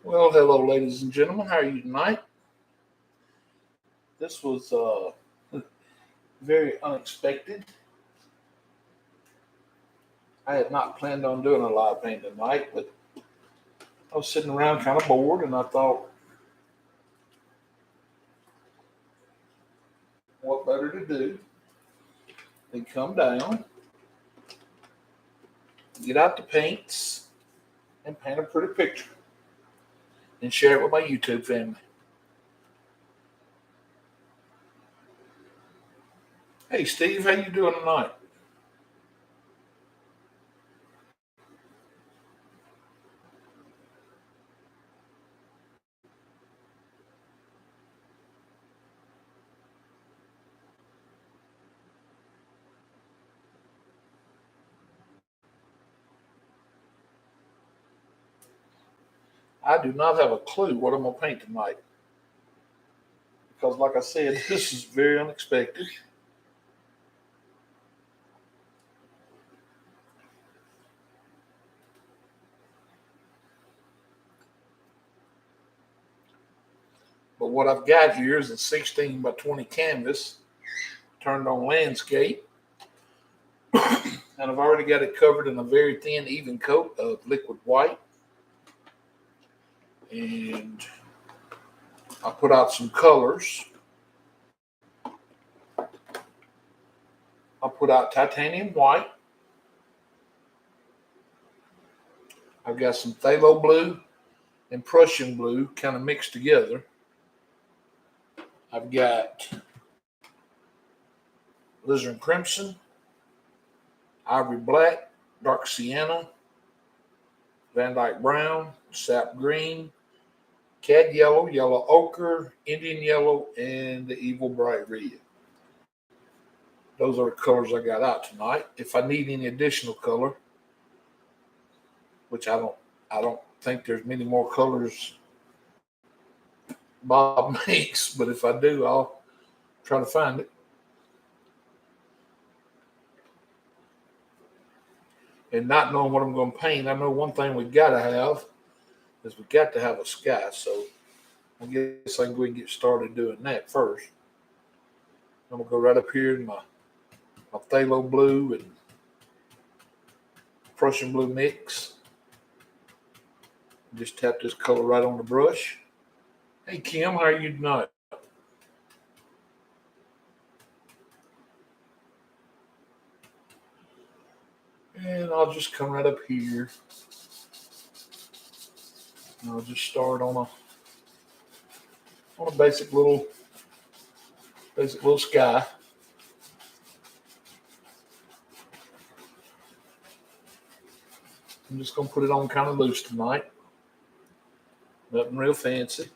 Well, hello, ladies and gentlemen. How are you tonight? This was very unexpected. I had not planned on doing a live paint tonight, but I was sitting around kind of bored, and I thought, what better to do than come down, get out the paints, and paint a pretty picture, and share it with my YouTube family. Hey, Steve, how you doing tonight? I do not have a clue what I'm gonna paint tonight because, like I said, this is very unexpected. But what I've got here is a 16 by 20 canvas turned on landscape, and I've already got it covered in a very thin, even coat of liquid white. And I put out some colors. I put out titanium white. I've got some phthalo blue and Prussian blue kind of mixed together. I've got alizarin crimson, ivory black, dark sienna, Van Dyke brown, sap green, cad yellow, yellow ochre, Indian yellow, and the evil bright red. Those are the colors I got out tonight. If I need any additional color, which I don't think there's many more colors Bob makes, but if I do, I'll try to find it. And not knowing what I'm going to paint, I know one thing we got to have is we got to have a sky. So I guess I can go ahead and get started doing that first. I'm going to go right up here in my phthalo blue and Prussian blue mix. Just tap this color right on the brush. Hey, Kim, how are you tonight? And I'll just come right up here. And I'll just start on a basic little sky. I'm just gonna put it on kind of loose tonight. Nothing real fancy.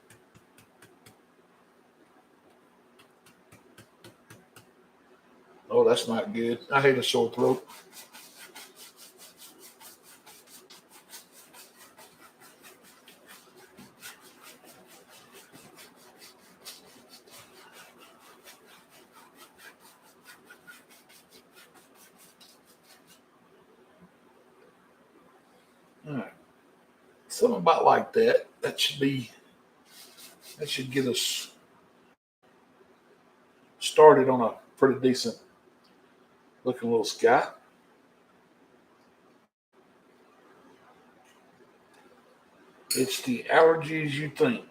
Oh, that's not good. I hate a sore throat. All right. Something about like that. That should get us started on a pretty decent looking little sky. It's the allergies you think.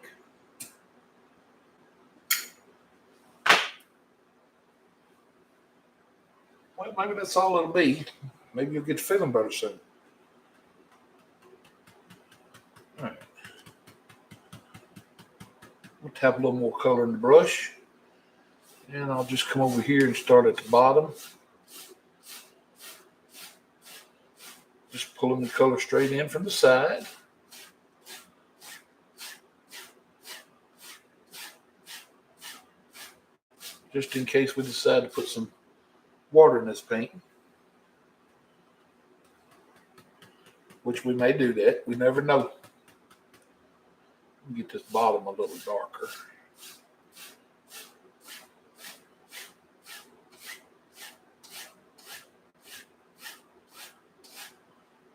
Well, maybe that's all it'll be. Maybe you'll get feeling better soon. All right. We'll tap a little more color in the brush. And I'll just come over here and start at the bottom. Just pulling the color straight in from the side. Just in case we decide to put some water in this paint, which we may do that. We never know. Get this bottom a little darker.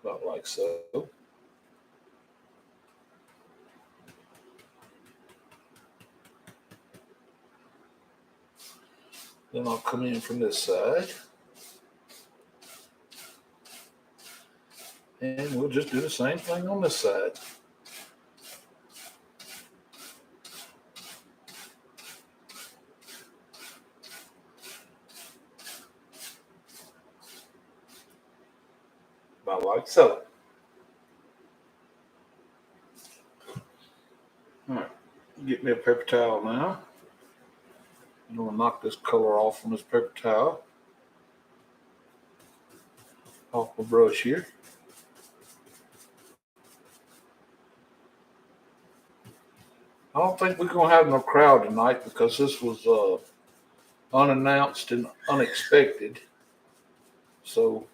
About like so. Then I'll come in from this side. And we'll just do the same thing on this side. About like so. All right, get me a paper towel now. I'm going to knock this color off from this paper towel. Off my brush here. I don't think we're going to have no crowd tonight because this was unannounced and unexpected. So,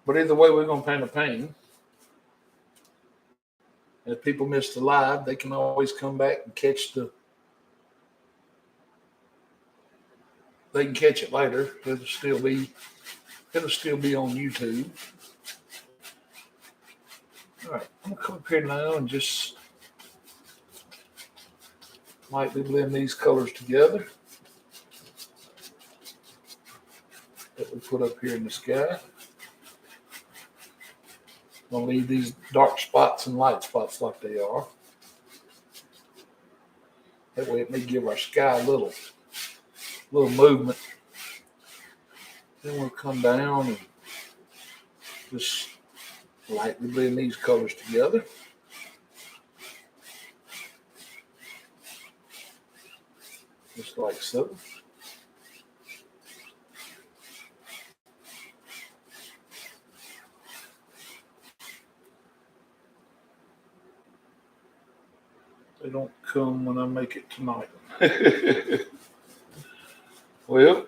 but either way, we're going to paint a painting. And if people miss the live, they can always come back and catch they can catch it later. It'll still be on YouTube. All right, I'm gonna come up here now and just lightly blend these colors together that we put up here in the sky. I'm gonna leave these dark spots and light spots like they are. That way it may give our sky a little movement. Then we'll come down and just lightly blend these colors together. Just like so. They don't come when I make it tonight. Well,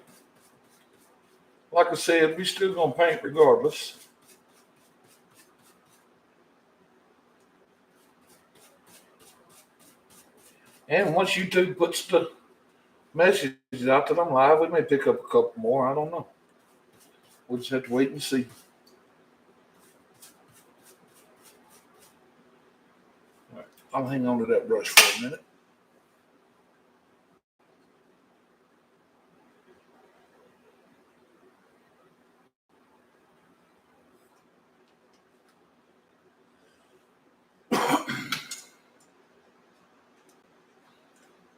like I said, we're still going to paint regardless. And once YouTube puts the messages out that I'm live, we may pick up a couple more. I don't know. We'll just have to wait and see. All right, I'll hang on to that brush for a minute.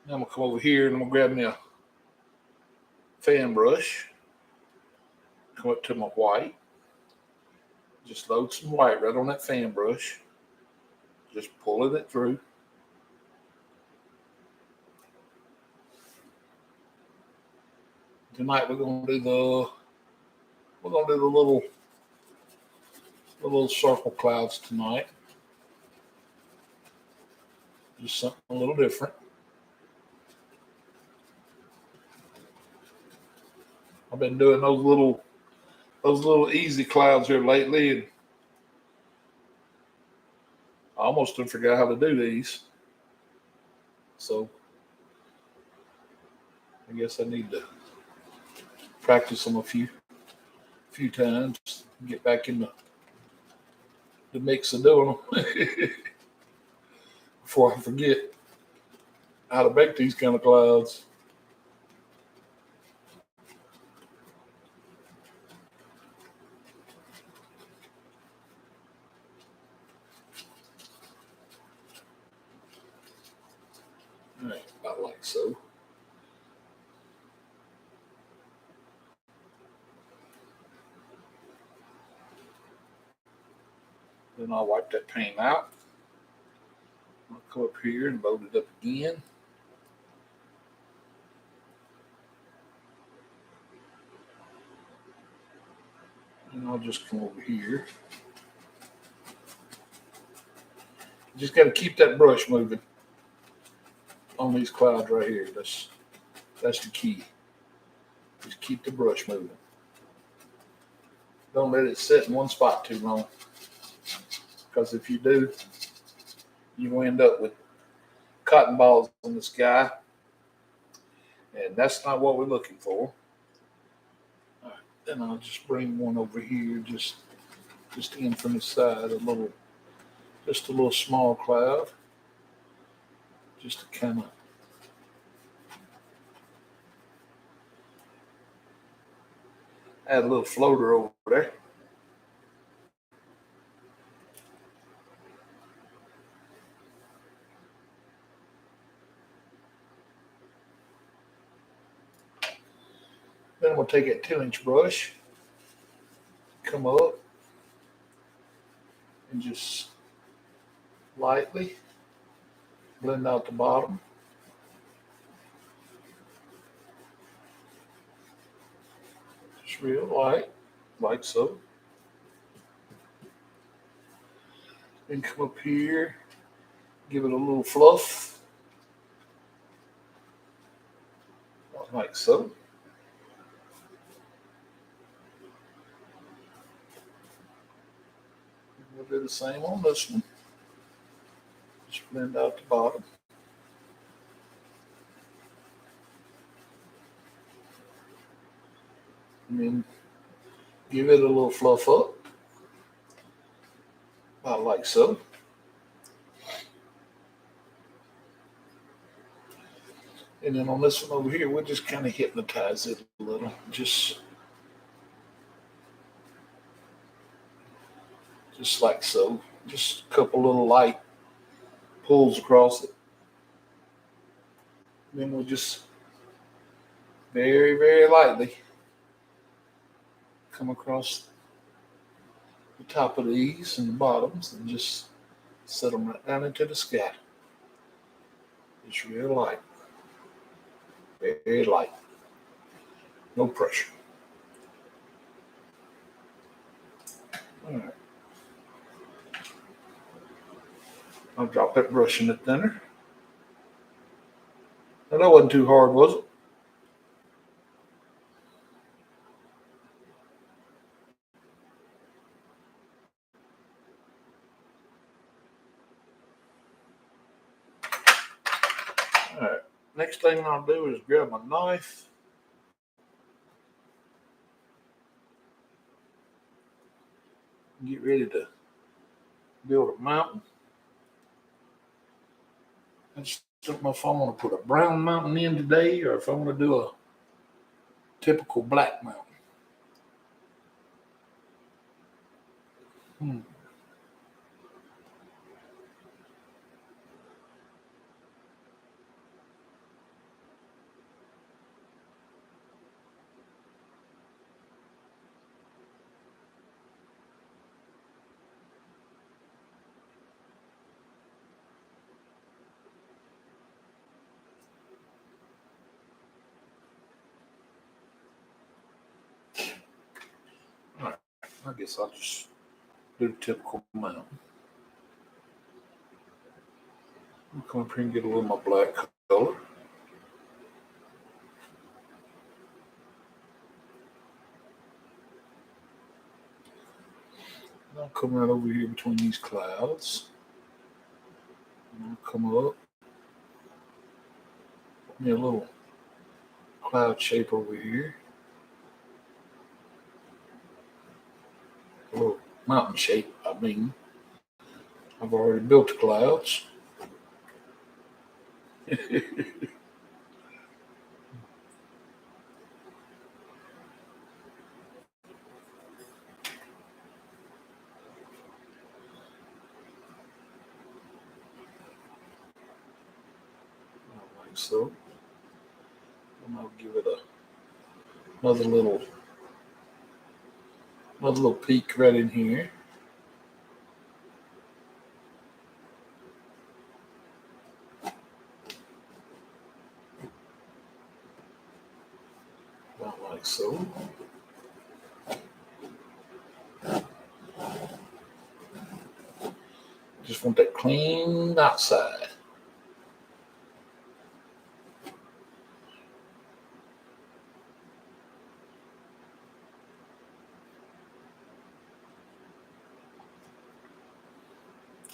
Now I'm going to come over here and I'm going to grab me a fan brush. Come up to my white. Just load some white right on that fan brush. Just pulling it through. Tonight we're going to do the little circle clouds tonight. Just something a little different. I've been doing those little easy clouds here lately, and I almost forgot how to do these. So I guess I need to practice them a few times, get back in the mix of doing them before I forget how to make these kind of clouds. All right, about like so. Then I'll wipe that paint out. I'll come up here and load it up again. And I'll just come over here. Just got to keep that brush moving on these clouds right here. That's the key. Just keep the brush moving. Don't let it sit in one spot too long, because if you do, you will end up with cotton balls in the sky, and that's not what we're looking for. All right, then I'll just bring one over here, just in from the side, just a little small cloud. just to kind of add a little floater over there. Then I'm going to take that 2-inch brush, come up, and just lightly blend out the bottom. Just real light, like so. Then come up here, give it a little fluff, like so. We'll do the same on this one. Just blend out the bottom. And then give it a little fluff up, about like so. And then on this one over here, we'll just kind of hypnotize it a little. Just like so. Just a couple little light pulls across it. Then we'll just very, very lightly come across the top of these and the bottoms and just set them right down into the sky. Just real light. Very light. No pressure. All right. I'll drop that brush in the thinner. Now that wasn't too hard, was it? All right. Next thing I'll do is grab my knife. Get ready to build a mountain. I just don't know if I want to put a brown mountain in today or if I want to do a typical black mountain. All right. I guess I'll just do the typical mountain. I'll come up here and get a little of my black color. I'll come right over here between these clouds. And I'll come up. Put me a little cloud shape over here. A little mountain shape, I mean. I've already built the clouds. Like so. And I'll give it another little peak right in here. About like so. Just want that clean outside.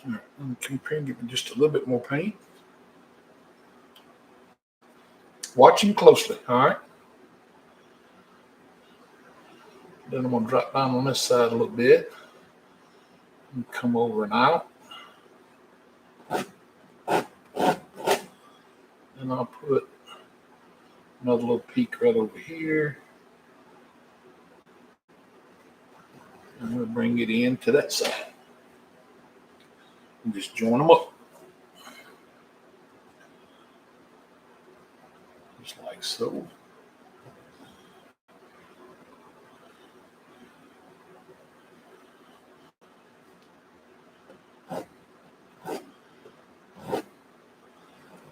All right, I'm going to give it just a little bit more paint. Watching closely, all right? Then I'm going to drop down on this side a little bit and come over and out. And I'll put another little peak right over here. And we'll bring it in to that side. And just join them up. Just like so.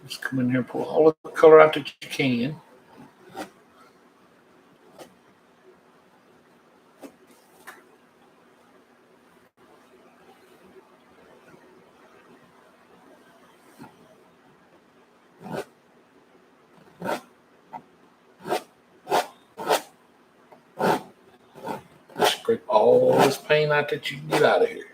Just come in here and pull all of the color out that you can. Scrape all this paint out that you can get out of here.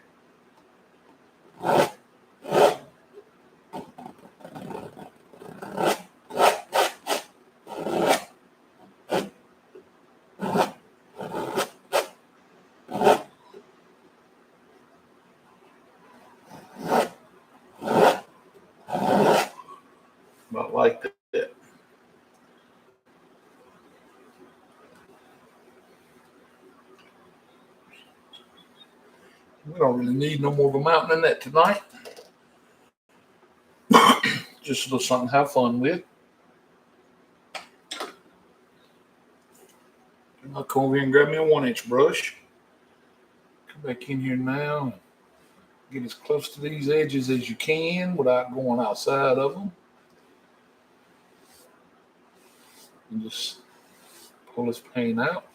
About like that. We don't really need no more of a mountain than that tonight. Just a little something to have fun with. I'll come over here and grab me a 1-inch brush. Come back in here now and get as close to these edges as you can without going outside of them. And just pull this paint out.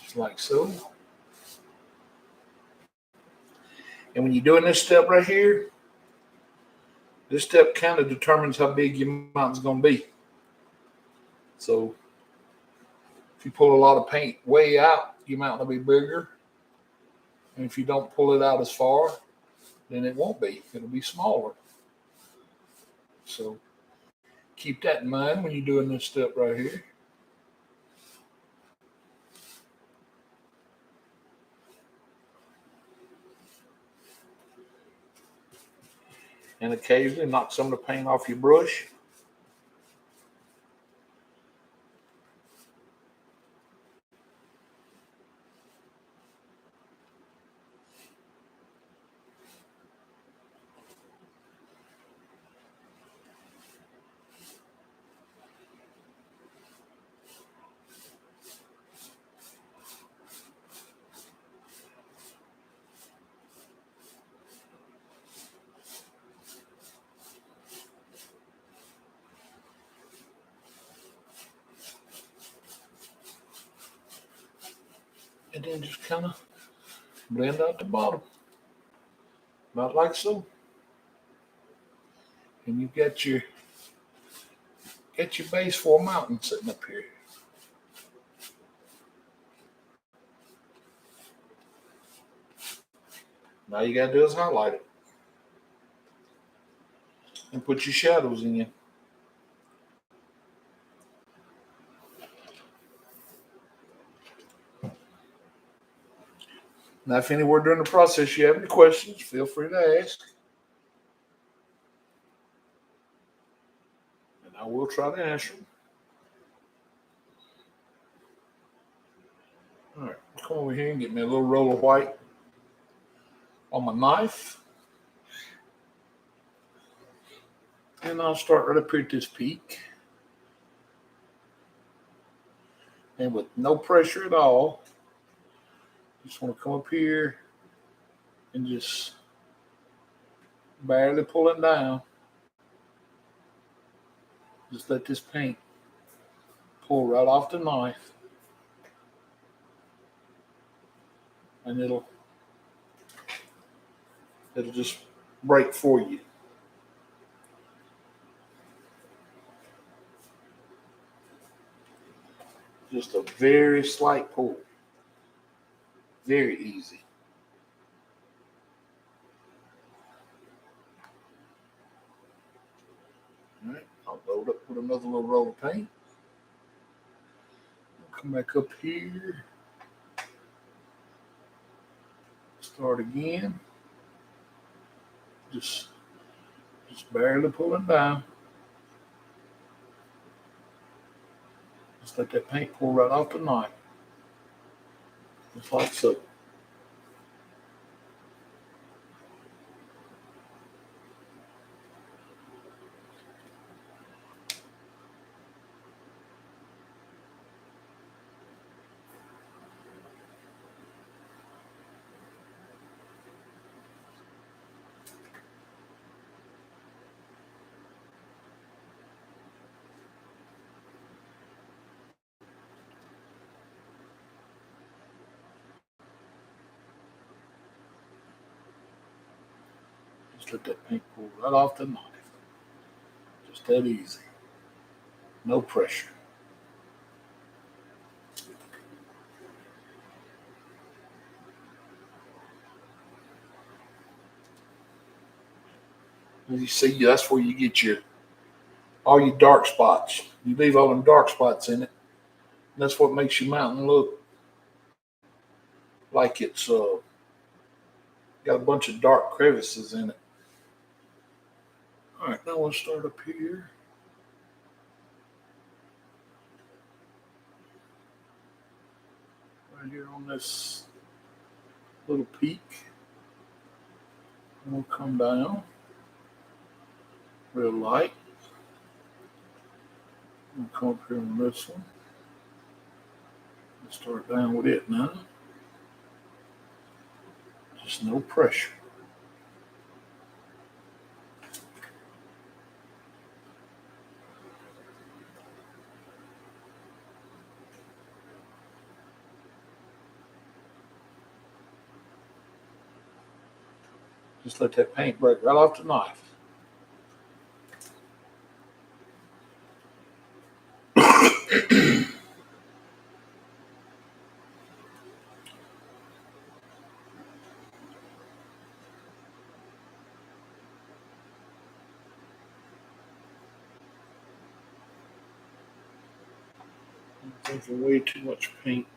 Just like so. And when you're doing this step right here, this step kind of determines how big your mountain's going to be. So if you pull a lot of paint way out, your mountain will be bigger. And if you don't pull it out as far, then it won't be. It'll be smaller. So keep that in mind when you're doing this step right here. And occasionally knock some of the paint off your brush. And then just kind of blend out the bottom. About like so. And you got your base for a mountain sitting up here. Now you gotta do is highlight it. And put your shadows in. Now, if anywhere during the process you have any questions, feel free to ask. And I will try to answer them. All right, come over here and get me a little roll of white on my knife. And I'll start right up here at this peak. And with no pressure at all, just want to come up here and just barely pull it down. Just let this paint pull right off the knife. And it'll just break for you. Just a very slight pull. Very easy. All right, I'll load up with another little roll of paint. Come back up here. Start again. Just barely pulling down. Just let that paint pour right off the knife. Just like so. Just let that paint pour right off the knife. Just that easy. No pressure. As you see, that's where you get all your dark spots. You leave all them dark spots in it. That's what makes your mountain look like it's got a bunch of dark crevices in it. All right, now we'll start up here. Right here on this little peak. And we'll come down real light. We'll come up here on this one. We'll start down with it now. Just no pressure. Just let that paint break right off the knife. I'm thinking way too much paint.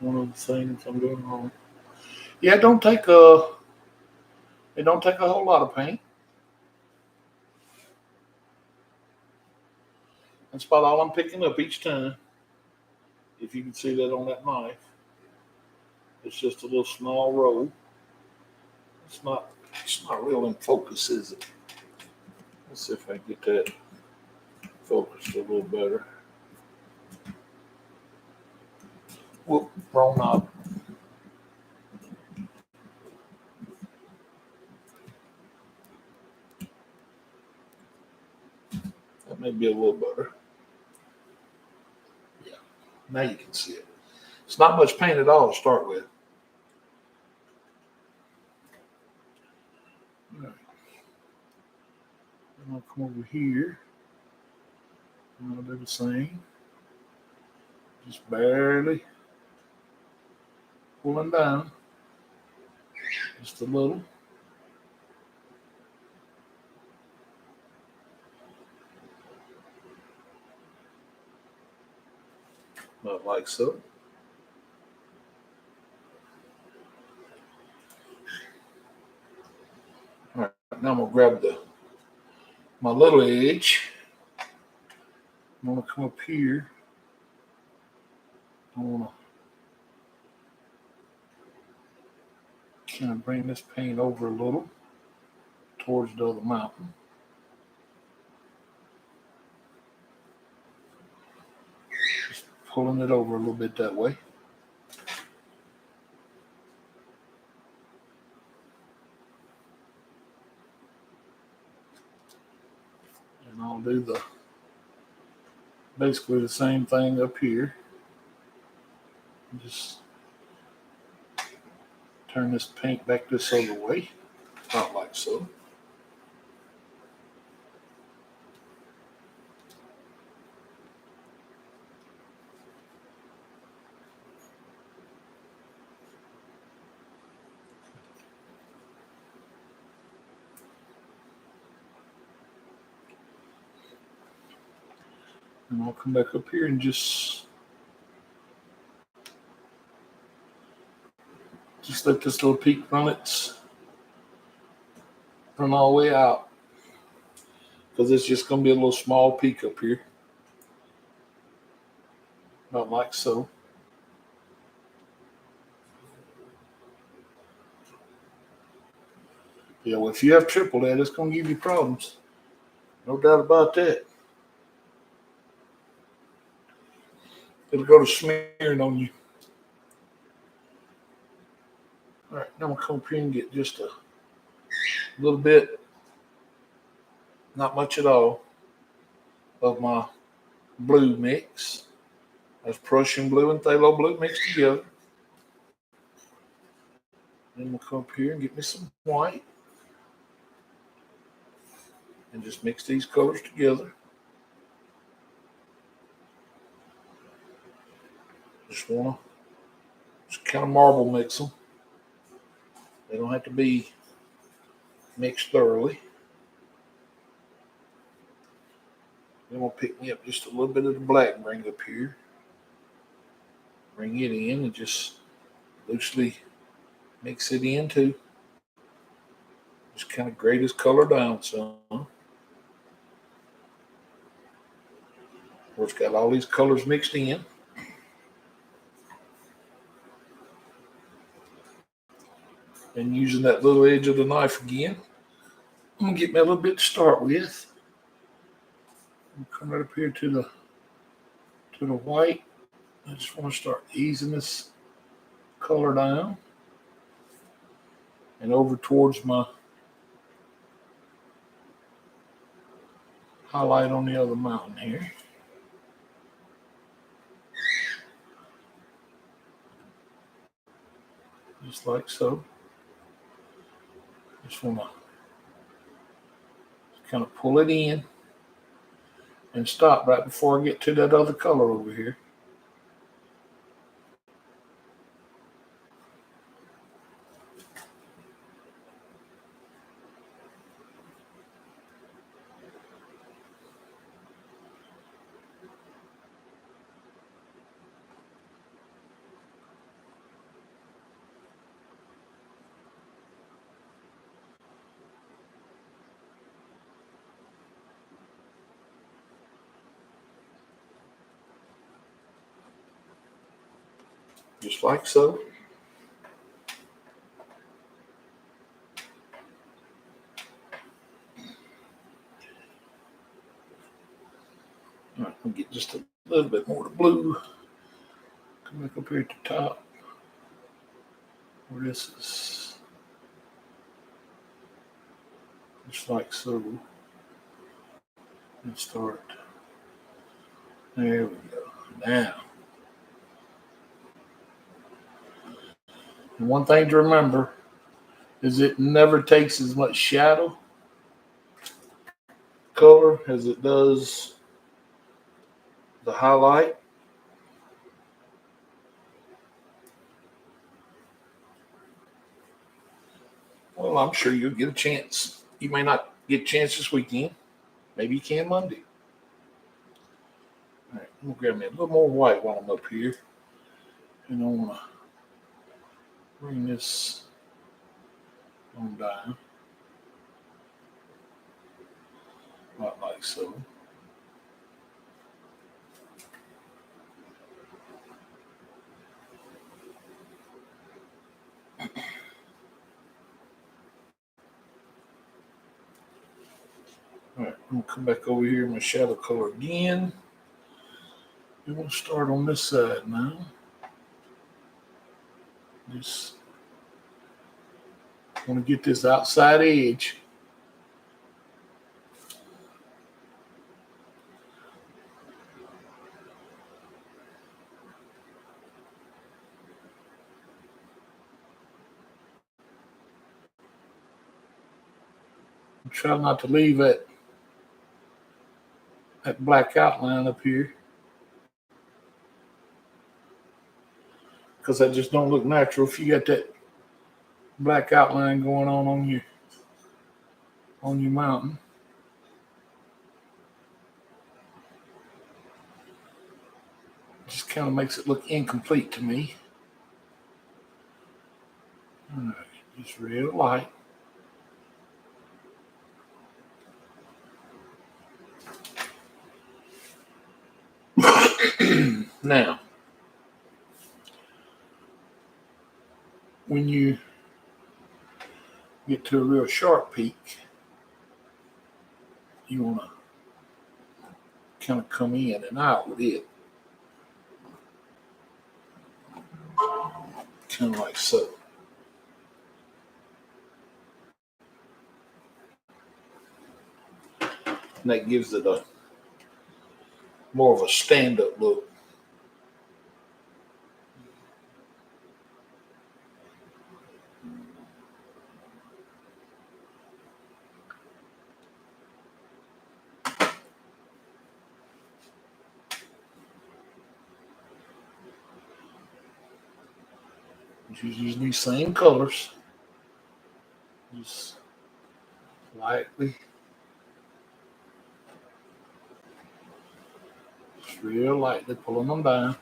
One of the things I'm doing wrong. Yeah, it don't take a whole lot of paint. That's about all I'm picking up each time. If you can see that on that knife. It's just a little small roll. It's not real in focus, is it? Let's see if I can get that focused a little better. Whoop, wrong knob. That may be a little better. Yeah, now you can see it. It's not much paint at all to start with. All right. And I'll come over here. And I'll do the same. Just barely pulling down. Just a little. About like so. All right, now I'm gonna grab my little edge. I'm gonna come up here. I wanna kind of bring this paint over a little towards the other mountain. Just pulling it over a little bit that way. And I'll do basically the same thing up here. Just turn this paint back this other way, about like so. And I'll come back up here and just Just let this little peak run all the way out, because it's just going to be a little small peak up here, about like so. Yeah, well, if you have triple that, it's going to give you problems. No doubt about that. It'll go to smearing on you. All right, now I'm going to come up here and get just a little bit, not much at all, of my blue mix. That's Prussian blue and phthalo blue mixed together. Then we'll come up here and get me some white. And just mix these colors together. Just want to just kind of marble mix them. They don't have to be mixed thoroughly. Then we'll pick me up just a little bit of the black and bring it up here. Bring it in and just loosely mix it in too. Just kind of grade this color down some. Where it's got all these colors mixed in. And using that little edge of the knife again, I'm gonna get me a little bit to start with. Come right up here to the white. I just want to start easing this color down and over towards my highlight on the other mountain here. Just like so. Just want to kind of pull it in and stop right before I get to that other color over here. Just like so. All right, I'll get just a little bit more of the blue. Come back up here at the top where this is just like so. And start. There we go. Now, and one thing to remember is it never takes as much shadow color as it does the highlight. Well, I'm sure you'll get a chance. You may not get a chance this weekend. Maybe you can Monday. All right, I'm going to grab me a little more white while I'm up here. And I want to bring this on down. About like so. All right, I'm going to come back over here in my shadow color again. We're going to start on this side now. Just want to get this outside edge. Try not to leave that black outline up here, because that just don't look natural if you got that black outline going on your mountain. Just kind of makes it look incomplete to me. All right, just real light. Now, when you get to a real sharp peak, you want to kind of come in and out with it, kind of like so. And that gives it a more of a stand-up look. Just using these same colors, just lightly, just real lightly pulling them down.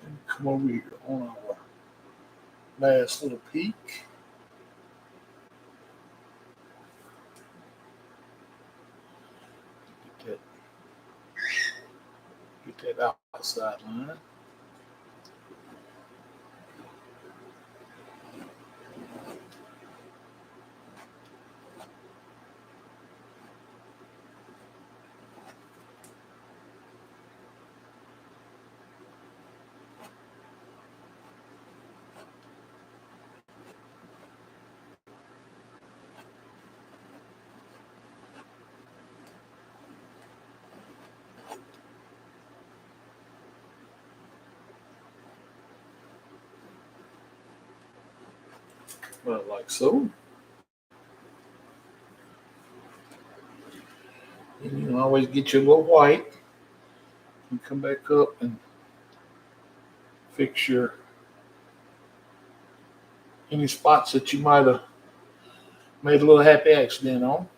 And come over here on our last little peak. Get that outside line. Like so. And you can always get your little white and come back up and fix your any spots that you might have made a little happy accident on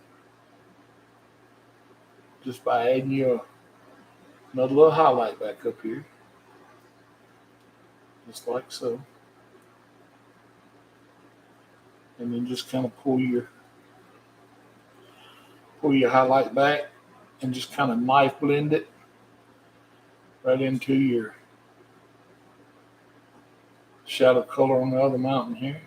just by adding your another little highlight back up here, just like so. And then just kind of pull your highlight back and just kind of knife blend it right into your shadow color on the other mountain here.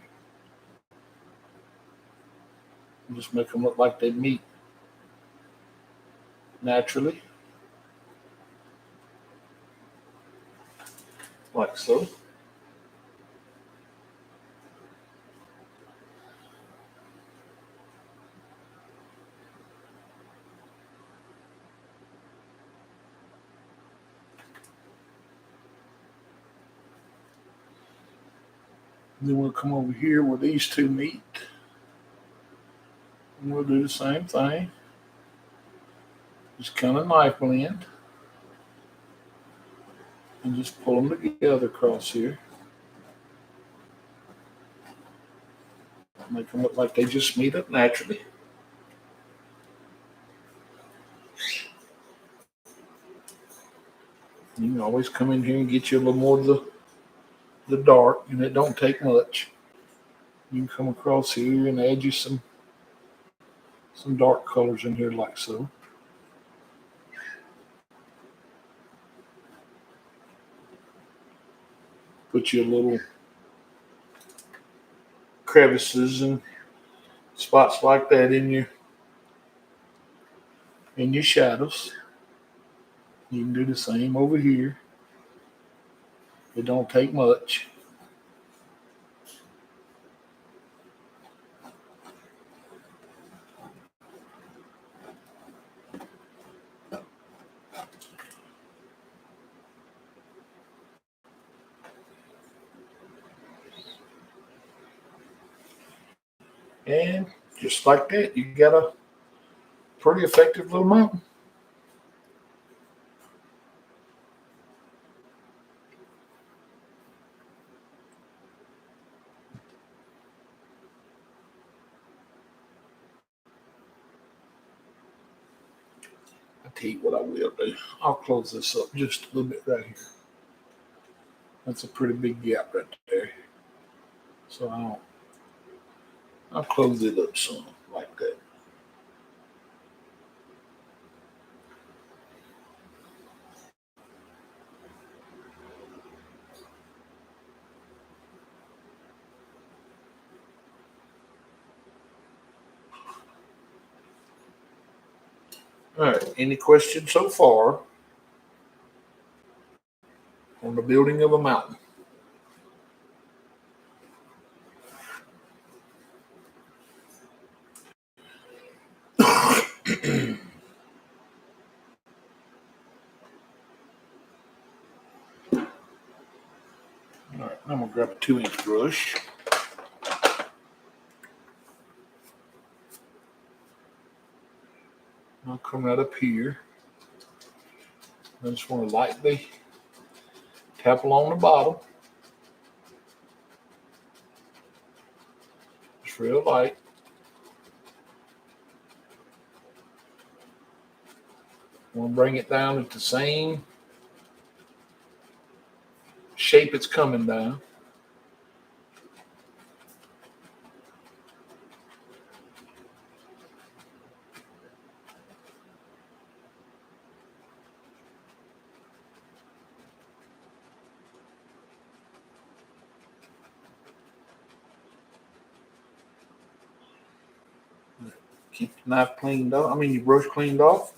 And just make them look like they meet naturally, like so. And then we'll come over here where these two meet, and we'll do the same thing. Just kind of knife blend and just pull them together across here. Make them look like they just meet up naturally. You can always come in here and get you a little more of the dark, and it don't take much. You can come across here and add you some dark colors in here like so. Put you a little crevices and spots like that in your shadows. You can do the same over here. It don't take much. And just like that, you got a pretty effective little mountain. I'll tell you what I will do. I'll close this up just a little bit right here. That's a pretty big gap right there. So I'll close it up some like that. All right. Any questions so far on the building of a mountain? All right. I'm gonna grab a 2-inch brush. I'll come right up here. I just want to lightly tap along the bottom. Just real light. I want to bring it down at the same shape it's coming down. Keep the knife cleaned off. Your brush cleaned off.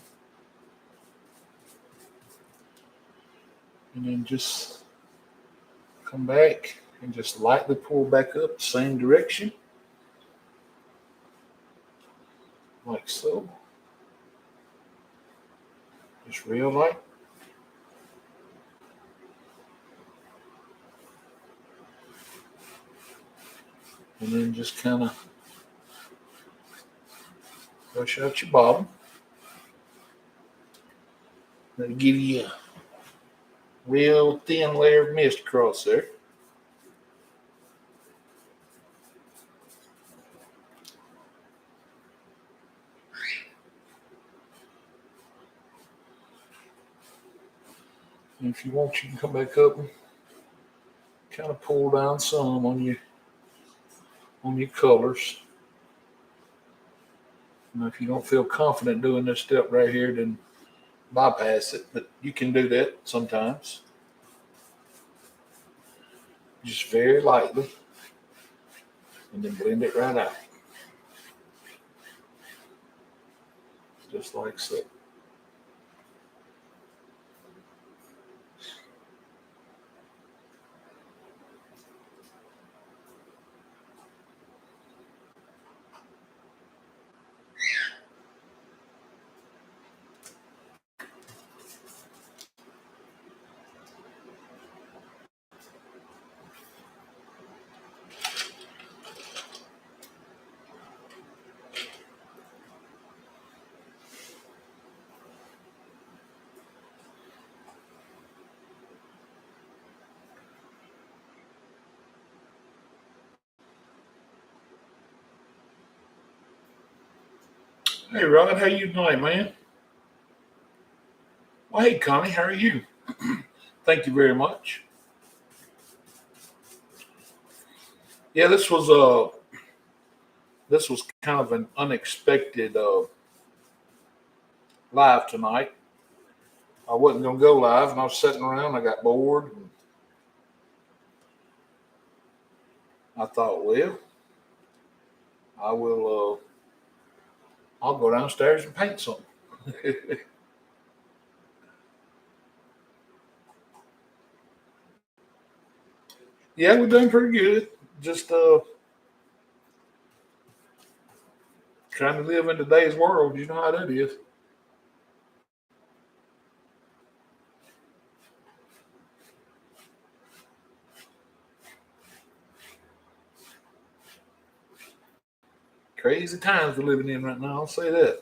And then just come back and just lightly pull back up the same direction. Like so. Just real light. And then just kind of brush out your bottom. That'll give you a real thin layer of mist across there. And if you want, you can come back up and kind of pull down some on your colors. Now, if you don't feel confident doing this step right here, then bypass it. But you can do that sometimes. Just very lightly. And then blend it right out. Just like so. Hey, Rod, how you doing, man? Well, hey, Connie, how are you? Thank you very much. Yeah, this was kind of an unexpected live tonight. I wasn't gonna go live, and I was sitting around. I got bored. And I thought, well, I will. I'll go downstairs and paint something. Yeah, we're doing pretty good. Just trying to live in today's world. You know how that is. Crazy times we're living in right now. I'll say that.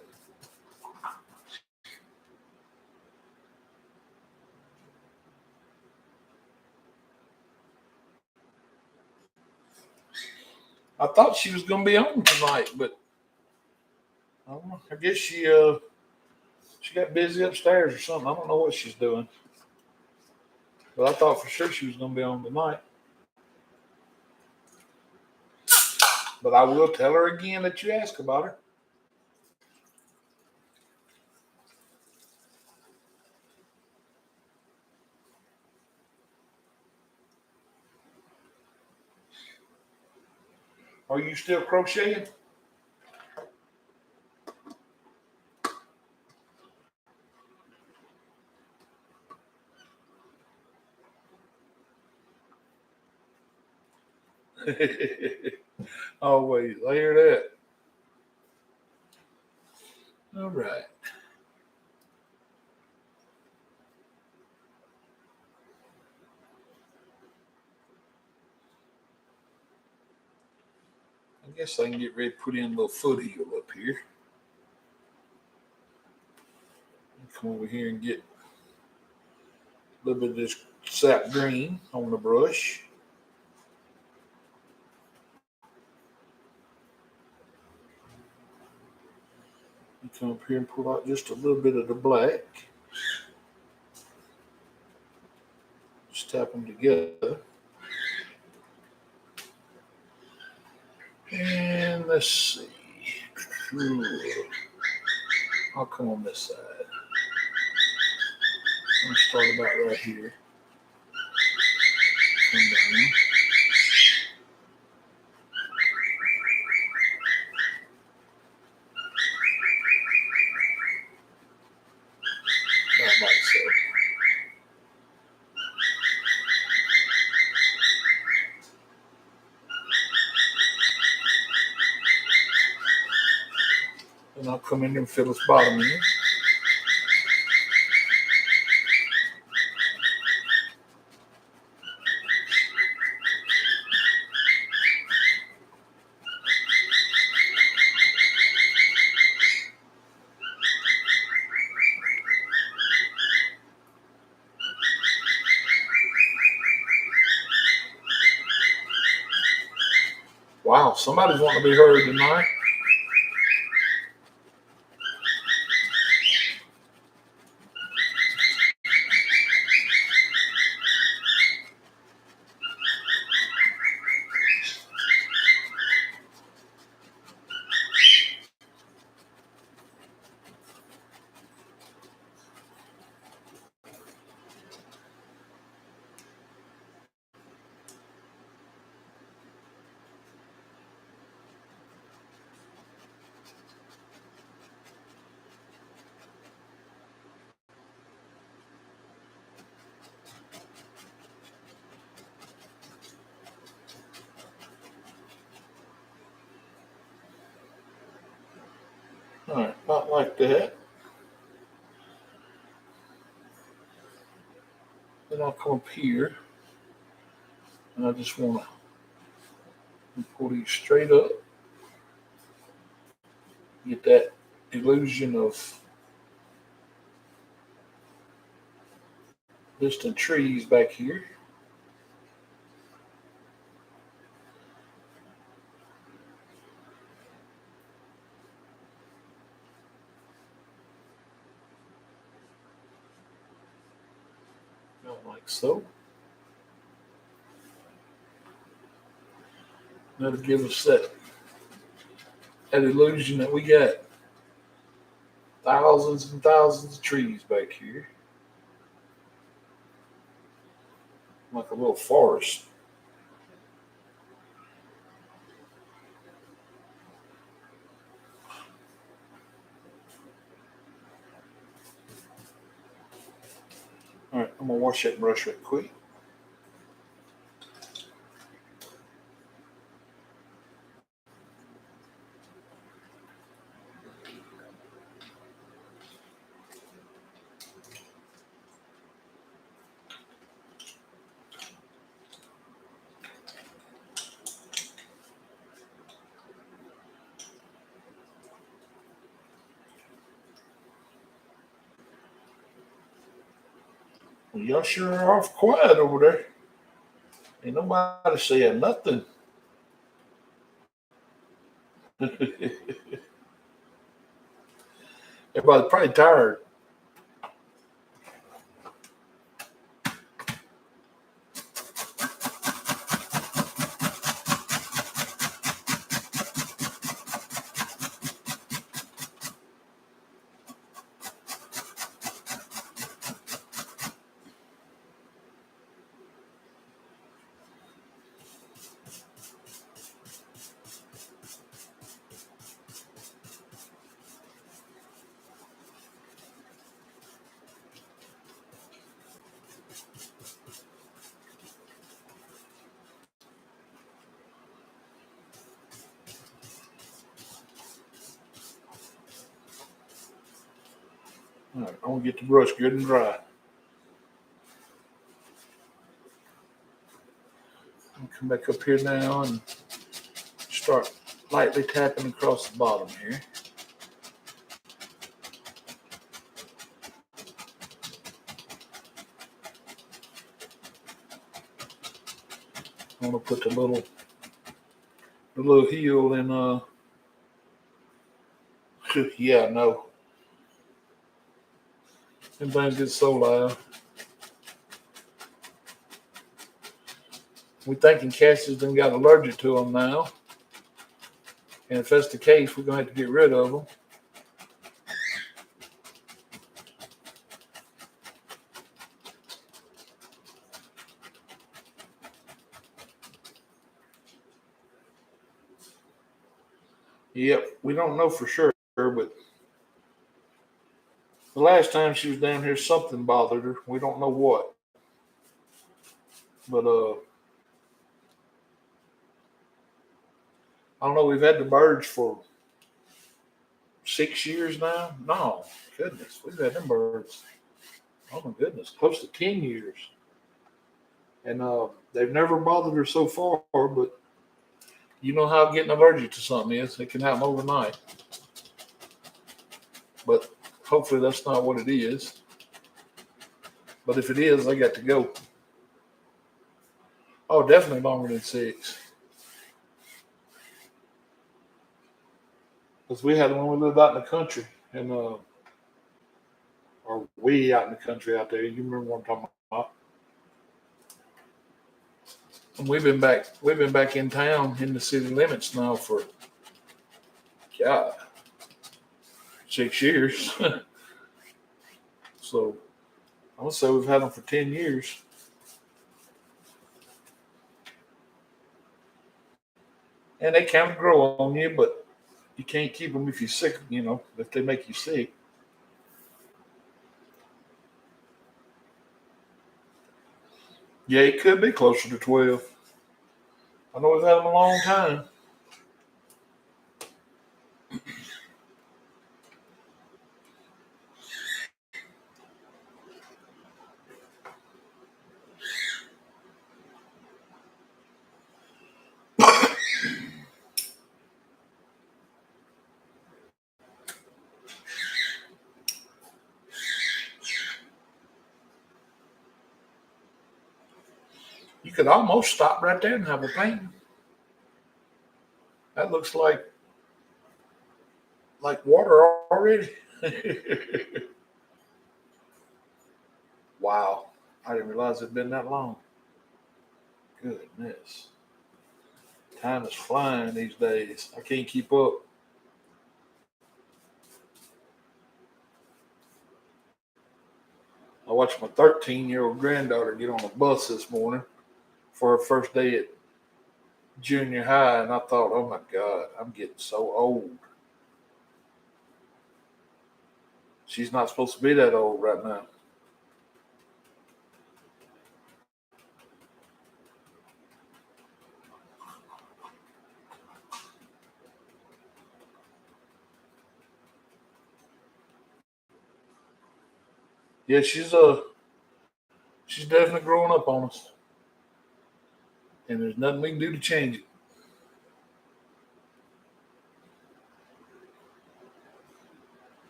I thought she was going to be on tonight, but I guess she got busy upstairs or something. I don't know what she's doing, but I thought for sure she was going to be on tonight. But I will tell her again that you asked about her. Are you still crocheting? Always. I hear that. All right. I guess I can get ready to put in a little foot heel up here. Come over here and get a little bit of this sap green on the brush. And come up here and pull out just a little bit of the black. Just tap them together. And let's see. I'll come on this side. I'll start about right here. Come down. About like so. And I'll come in and fill this bottom in. Wow, somebody's wanting to be heard tonight. All right, about like that. Then I'll come up here, and I just want to pull these straight up. Get that illusion of distant trees back here. Like so. That'll give us that illusion that we got thousands and thousands of trees back here. Like a little forest. All right, I'm gonna wash that brush right quick. Well, y'all sure are awful quiet over there. Ain't nobody saying nothing. Everybody's probably tired. All right, I'm gonna get the brush good and dry. I'll come back up here now and start lightly tapping across the bottom here. I'm gonna put the little heel in yeah, no. Them things get so loud. We thinking Cassie's done got allergic to them now. And if that's the case, we're gonna have to get rid of them. Yep, we don't know for sure, but the last time she was down here, something bothered her. We don't know what, but I don't know. We've had the birds for 6 years now. No, goodness, we've had them birds. Oh my goodness, close to 10 years, and they've never bothered her so far. But you know how getting allergic to something is; it can happen overnight. But hopefully, that's not what it is. But if it is, I got to go. Oh, definitely longer than 6. Because we had one we lived out in the country, and or way out in the country out there. You remember what I'm talking about? And we've been back in town in the city limits now for God 6 years. So I would say we've had them for 10 years, and they kind of grow on you, but you can't keep them if you're sick. If they make you sick. Yeah, it could be closer to 12. I know we've had them a long time. You could almost stop right there and have a painting. That looks like water already. Wow, I didn't realize it'd been that long. Goodness, time is flying these days. I can't keep up. I watched my 13-year-old granddaughter get on a bus this morning for her first day at junior high, and I thought, oh my God, I'm getting so old. She's not supposed to be that old right now. Yeah, she's definitely growing up on us, and there's nothing we can do to change it.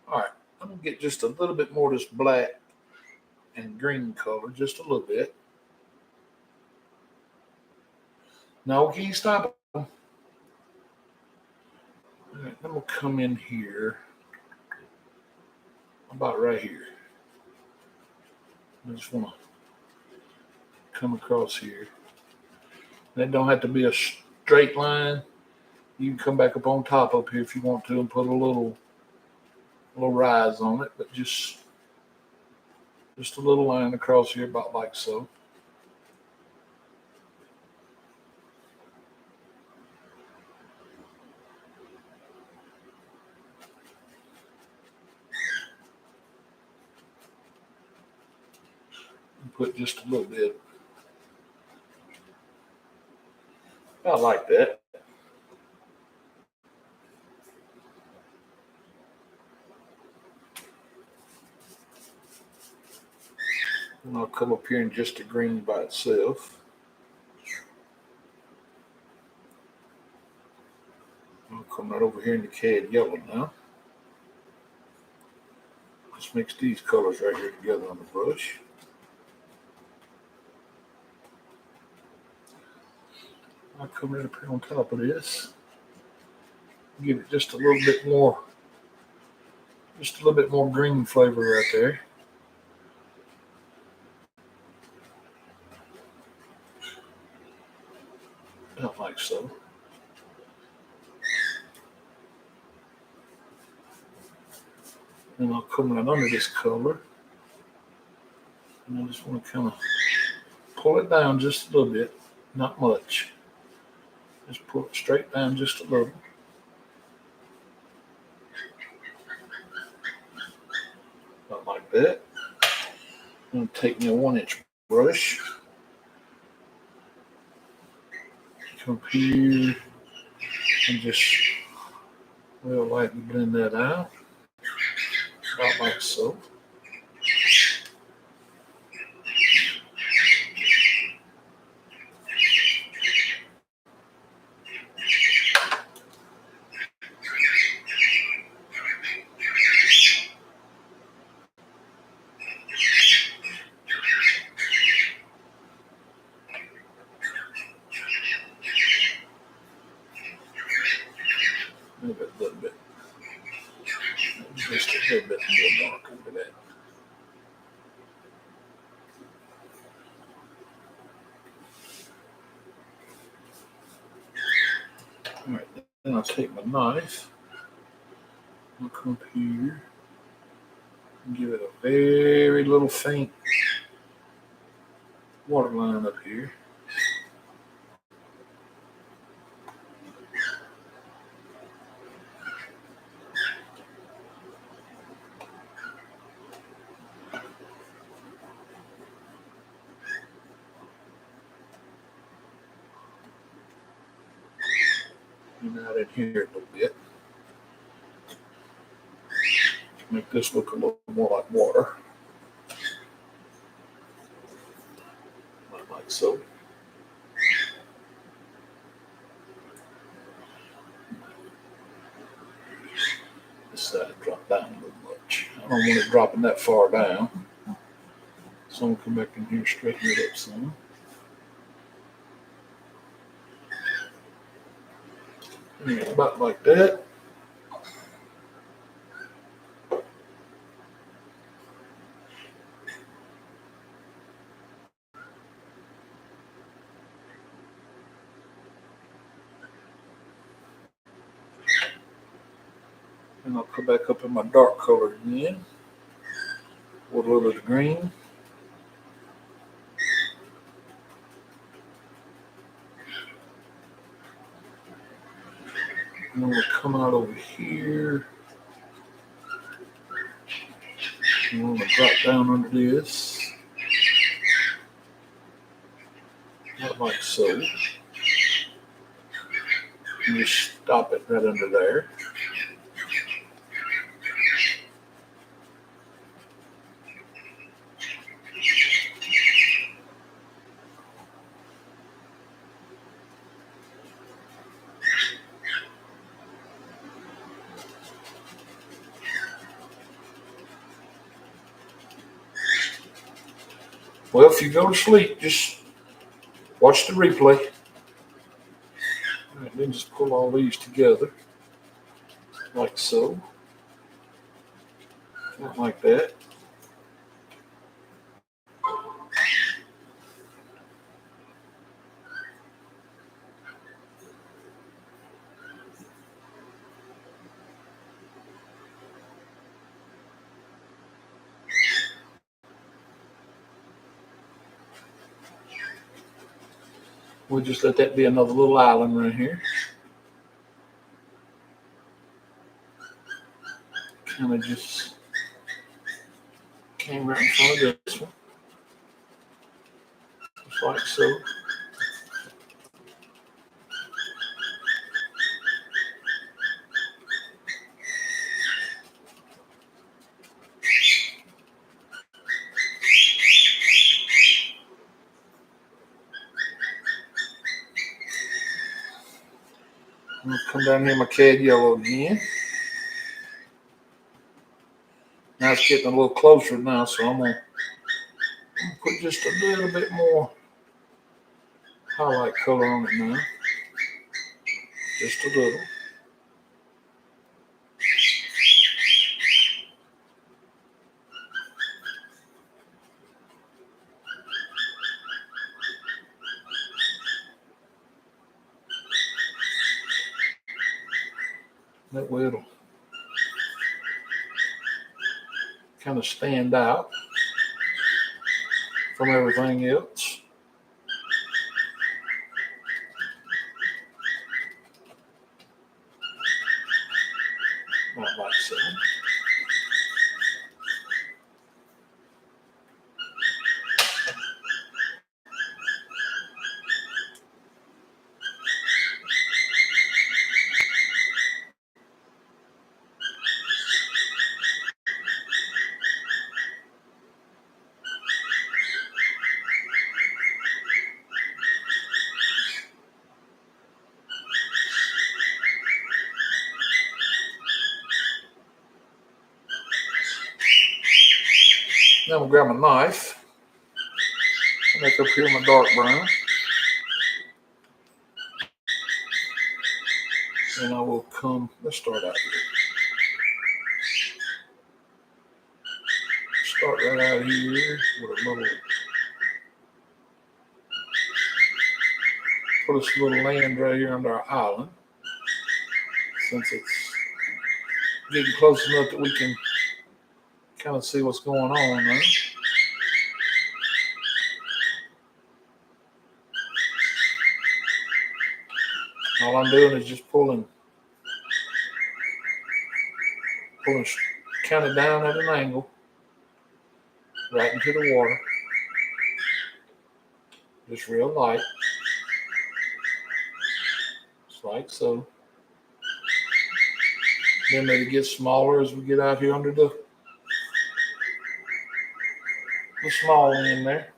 All right. I'm gonna get just a little bit more of this black and green color, just a little bit. No, can you stop? All right, I'm gonna come in here, about right here. I just want to come across here. That don't have to be a straight line. You can come back up on top up here if you want to and put a little rise on it, but just a little line across here, about like so. And put just a little bit, about like that. And I'll come up here in just the green by itself. I'll come right over here in the cad yellow now. Just mix these colors right here together on the brush. I'll come right up here on top of this. Give it just a little bit more, green flavor right there. About like so. And I'll come right under this color. And I just want to kind of pull it down just a little bit, not much. Just pull it straight down just a little. About like that. I'm going to take me a 1-inch brush. Come here and just real lightly blend that out. About like so. Maybe a little bit. Just a little bit more dark over that. All right, then I'll take my knife. I'll come up here and give it a very little faint waterline up here. And out in here a little bit. Make this look a little more like water. Like so. This side drop down a little much. I don't want it dropping that far down. So I'm going to come back in here and straighten it up some. About like that. And I'll come back up in my dark color again with a little bit of green. And I'm going to come out over here. And I'm going to drop down under this. Not like so. And just stop it right under there. Well, if you go to sleep, just watch the replay. All right, then just pull all these together, like so. Not like that. We'll just let that be another little island right here. Kind of just came right in front of this one, just like so. I'm gonna come down here my cad yellow again. Now it's getting a little closer now, so I'm gonna put just a little bit more highlight color on it now. Just a little. That way it'll kind of stand out from everything else. Not like so. Now I'm gonna grab my knife. I'll make up here my dark brown. And I will come, let's start out here. Start right out here with a little, put this little land right here under our island. Since it's getting close enough that we can kind of see what's going on there. All I'm doing is just pulling kind of down at an angle, right into the water. Just real light. Just like so. Then they get smaller as we get out here under the small end there.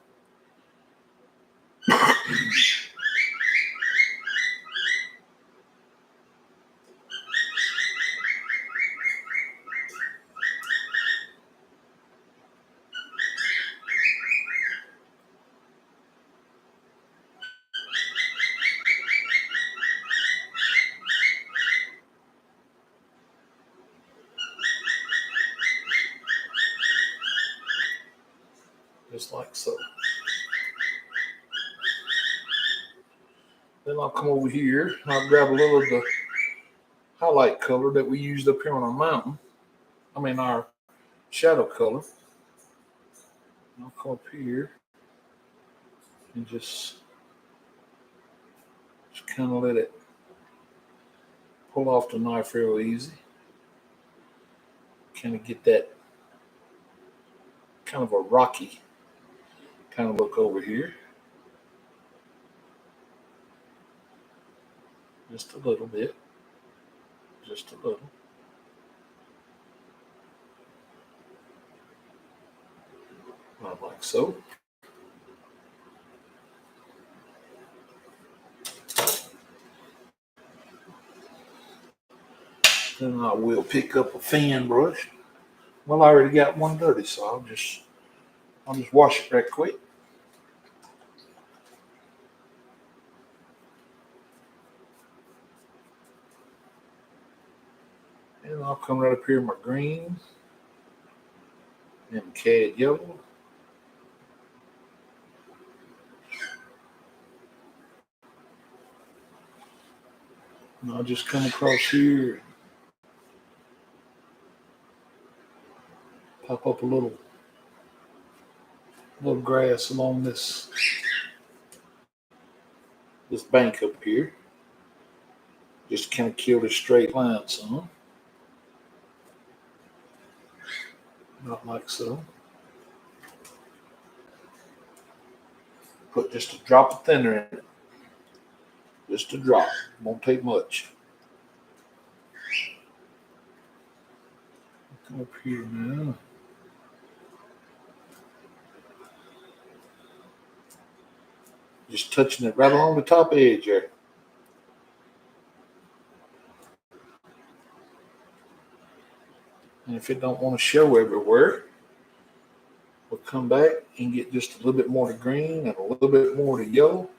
Just like so. Then I'll come over here and I'll grab a little of the highlight color that we used up here on our mountain. Our shadow color. And I'll come up here and just kind of let it pull off the knife real easy. Kind of get that kind of a rocky kind of look over here. Just a little bit. Just a little. Not like so. Then I will pick up a fan brush. Well, I already got one dirty, so I'll just wash it right quick. And I'll come right up here in my green and cad yellow. And I'll just come across here, pop up a little grass along this bank up here. Just kind of kill this straight line some. Not like so. Put just a drop of thinner in it. Just a drop. Won't take much. Come up here now. Just touching it right along the top edge there. And if it don't want to show everywhere, we'll come back and get just a little bit more to green and a little bit more to yellow.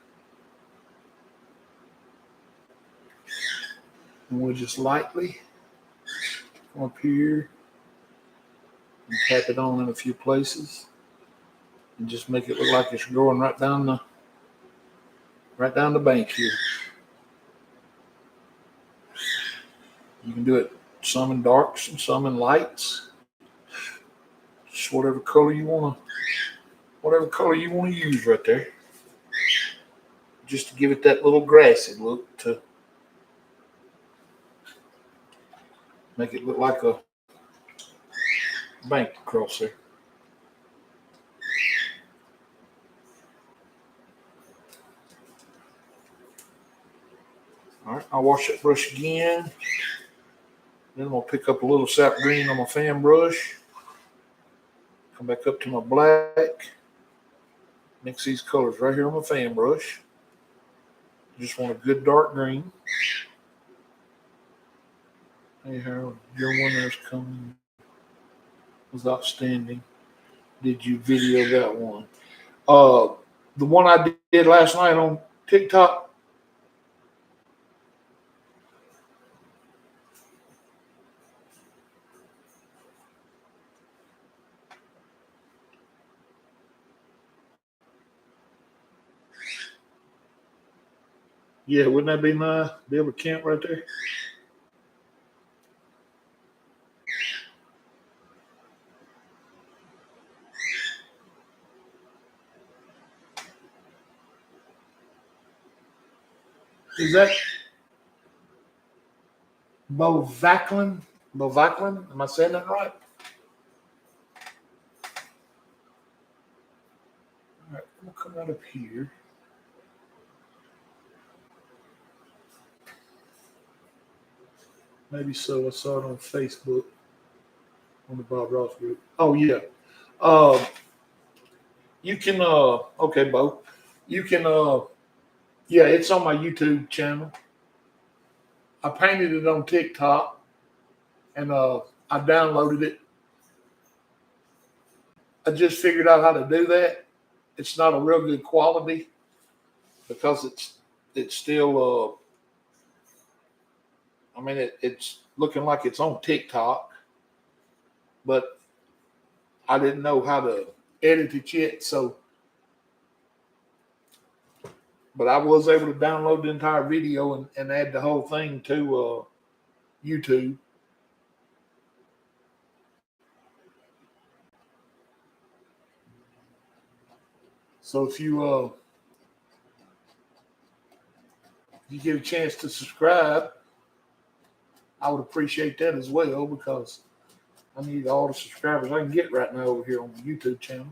And we'll just lightly come up here and tap it on in a few places and just make it look like it's growing right down the bank here. You can do it some in darks and some in lights. Just whatever color you want to use right there. Just to give it that little grassy look, to make it look like a bank across there. All right, I'll wash that brush again. Then I'm going to pick up a little sap green on my fan brush. Come back up to my black. Mix these colors right here on my fan brush. Just want a good dark green. Hey Harold, your winner's coming. Was outstanding. Did you video that one? The one I did last night on TikTok. Yeah, wouldn't that be nice? Be able to camp right there. Is that Bo Vacklin? Am I saying that right? All right, we'll come out up here. Maybe so. I saw it on Facebook on the Bob Ross group. Oh yeah. You can okay, Bo. You can yeah, it's on my YouTube channel. I painted it on TikTok and I downloaded it. I just figured out how to do that. It's not a real good quality because it's still I mean it's looking like it's on TikTok, but I didn't know how to edit it yet, so but I was able to download the entire video and add the whole thing to YouTube. So if you get a chance to subscribe, I would appreciate that as well, because I need all the subscribers I can get right now over here on the YouTube channel.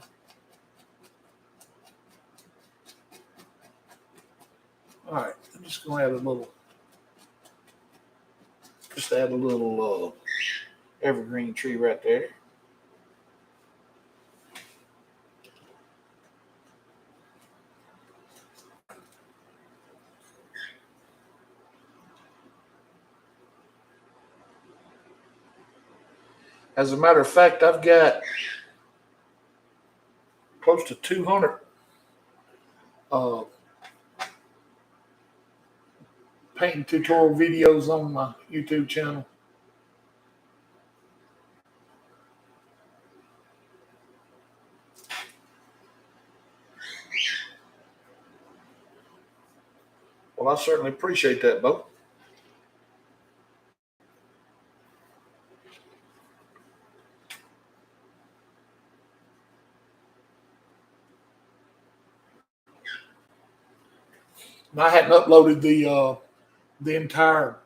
All right, I'm just going to add a little evergreen tree right there. As a matter of fact, I've got close to 200 painting tutorial videos on my YouTube channel. Well, I certainly appreciate that, Bo. And I hadn't uploaded the entire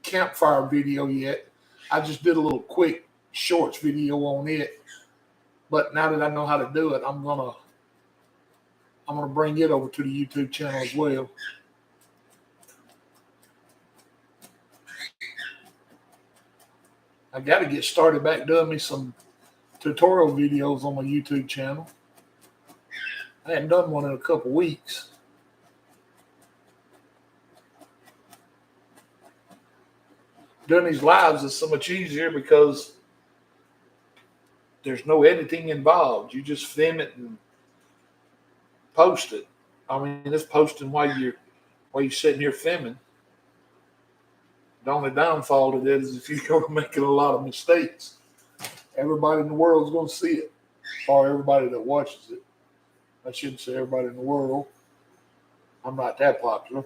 campfire video yet. I just did a little quick shorts video on it. But now that I know how to do it, I'm gonna bring it over to the YouTube channel as well. I got to get started back doing me some tutorial videos on my YouTube channel. I hadn't done one in a couple weeks. Doing these lives is so much easier because there's no editing involved. You just film it and post it. I mean, it's posting while you're sitting here filming. The only downfall to that is if you're making a lot of mistakes, everybody in the world is going to see it, or everybody that watches it. I shouldn't say everybody in the world. I'm not that popular.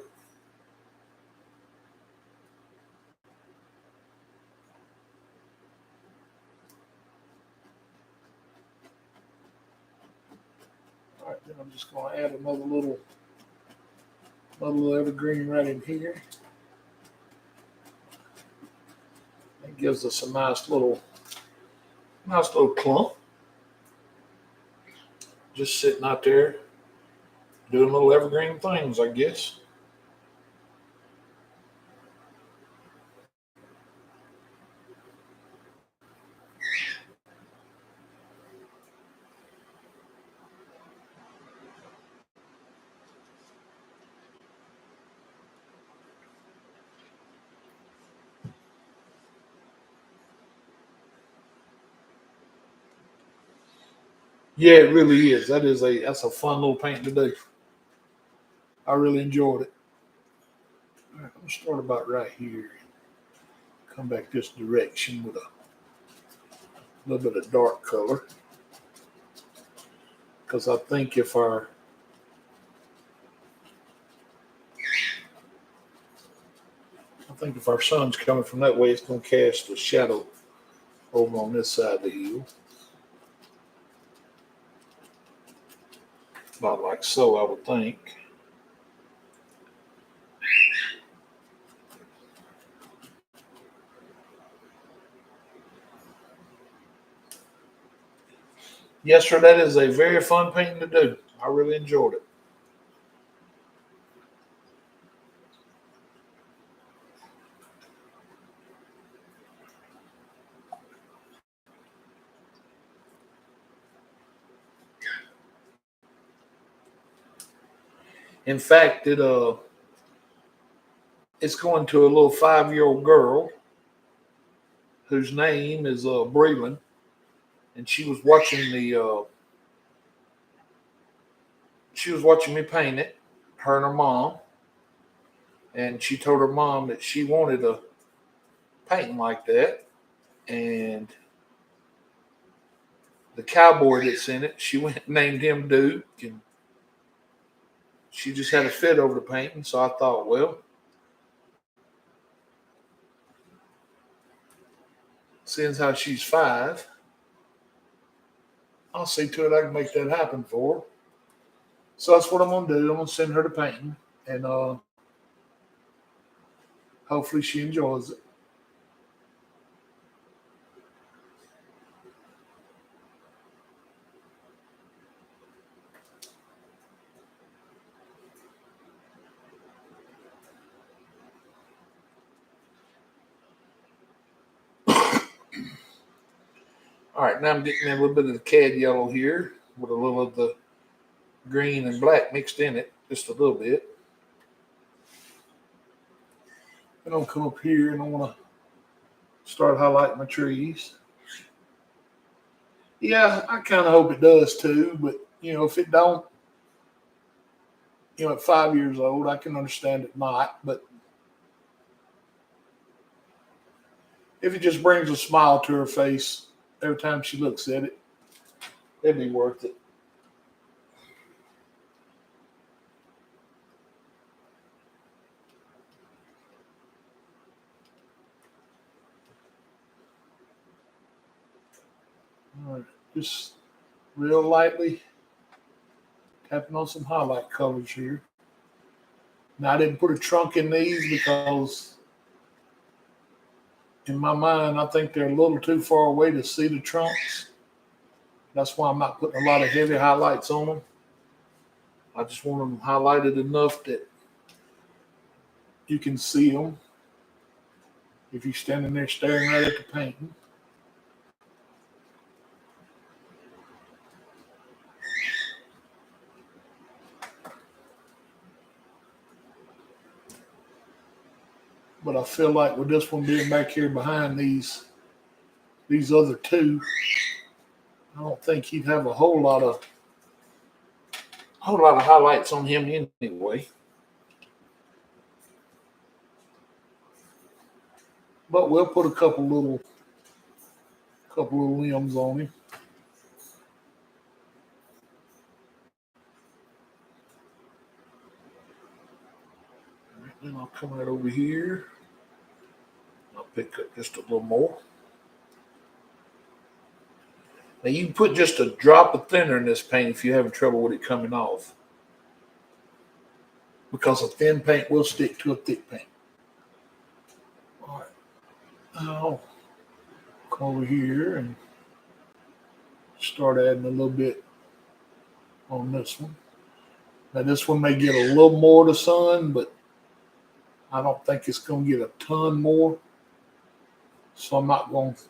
All right, then I'm just going to add another little evergreen right in here. It gives us a nice little clump. Just sitting out there doing little evergreen things, I guess. Yeah, it really is. That's a fun little paint to do. I really enjoyed it. All right, I'm gonna start about right here. Come back this direction with a little bit of dark color. Because I think if our sun's coming from that way, it's gonna cast a shadow over on this side of the hill. About like so, I would think. Yes, sir, that is a very fun painting to do. I really enjoyed it. In fact, it's going to a little 5-year-old girl whose name is Breland, and she was watching me paint it, her and her mom, and she told her mom that she wanted a painting like that, and the cowboy that's in it, she went and named him Duke, and she just had a fit over the painting. So I thought, well, seeing how she's 5, I'll see to it I can make that happen for her. So that's what I'm gonna do. I'm gonna send her the painting, and hopefully she enjoys it. All right, now I'm getting a little bit of the cad yellow here with a little of the green and black mixed in it, just a little bit. Then I'll come up here and I want to start highlighting my trees. Yeah, I kind of hope it does too, but if it don't, at 5 years old, I can understand it not. But if it just brings a smile to her face every time she looks at it, it'd be worth it. All right, just real lightly tapping on some highlight colors here. Now I didn't put a trunk in these because in my mind I think they're a little too far away to see the trunks. That's why I'm not putting a lot of heavy highlights on them. I just want them highlighted enough that you can see them if you're standing there staring right at the painting. But I feel like with this one being back here behind these other two, I don't think he'd have a whole lot of highlights on him anyway. But we'll put a couple little limbs on him. All right, then I'll come right over here. I'll pick up just a little more. Now you can put just a drop of thinner in this paint if you're having trouble with it coming off, because a thin paint will stick to a thick paint. All right, I'll come over here and start adding a little bit on this one. Now this one may get a little more of the sun, but I don't think it's going to get a ton more. So I'm not going to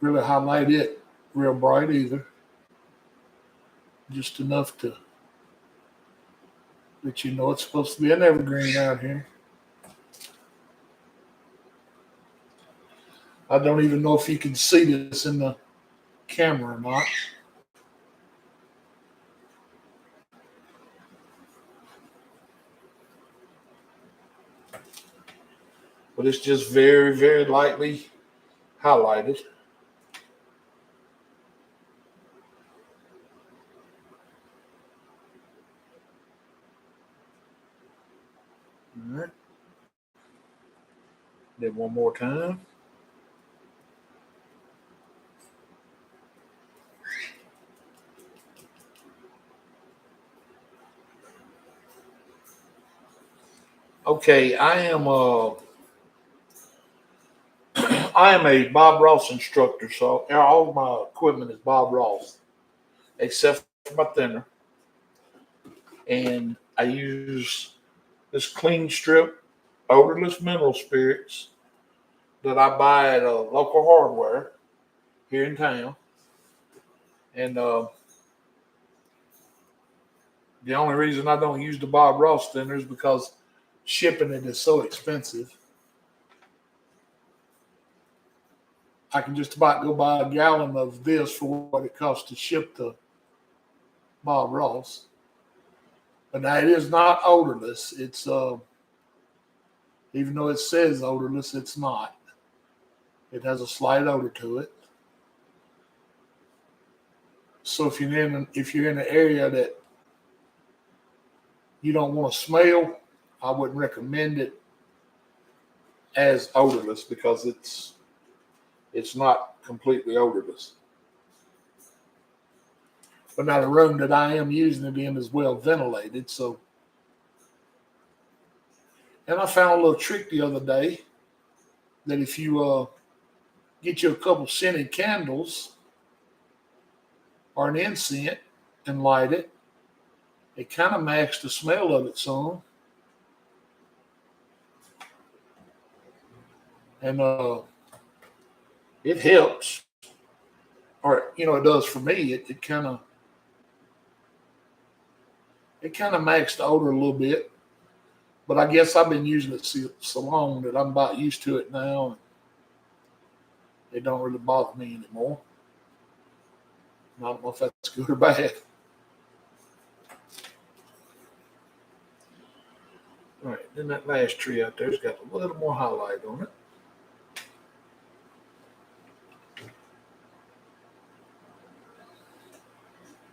really highlight it real bright either. Just enough to let you know it's supposed to be an evergreen out here. I don't even know if you can see this in the camera or not. But it's just very, very lightly highlighted. All right. Then one more time. Okay, I am a Bob Ross instructor, so all of my equipment is Bob Ross, except for my thinner. And I use this clean strip odorless mineral spirits that I buy at a local hardware here in town. And the only reason I don't use the Bob Ross thinner is because shipping it is so expensive. I can just about go buy a gallon of this for what it costs to ship the Bob Ross. But now it is not odorless. It's even though it says odorless, it's not. It has a slight odor to it. So if you're in an area that you don't want to smell, I wouldn't recommend it as odorless because it's not completely odorless. But now the room that I am using it in is well ventilated, so. And I found a little trick the other day that if you get you a couple scented candles or an incense and light it, it kind of masks the smell of it some. And it helps. Or, it does for me. It kind of masks the odor a little bit. But I guess I've been using it so long that I'm about used to it now. And it don't really bother me anymore. I don't know if that's good or bad. All right, then that last tree out there's got a little more highlight on it.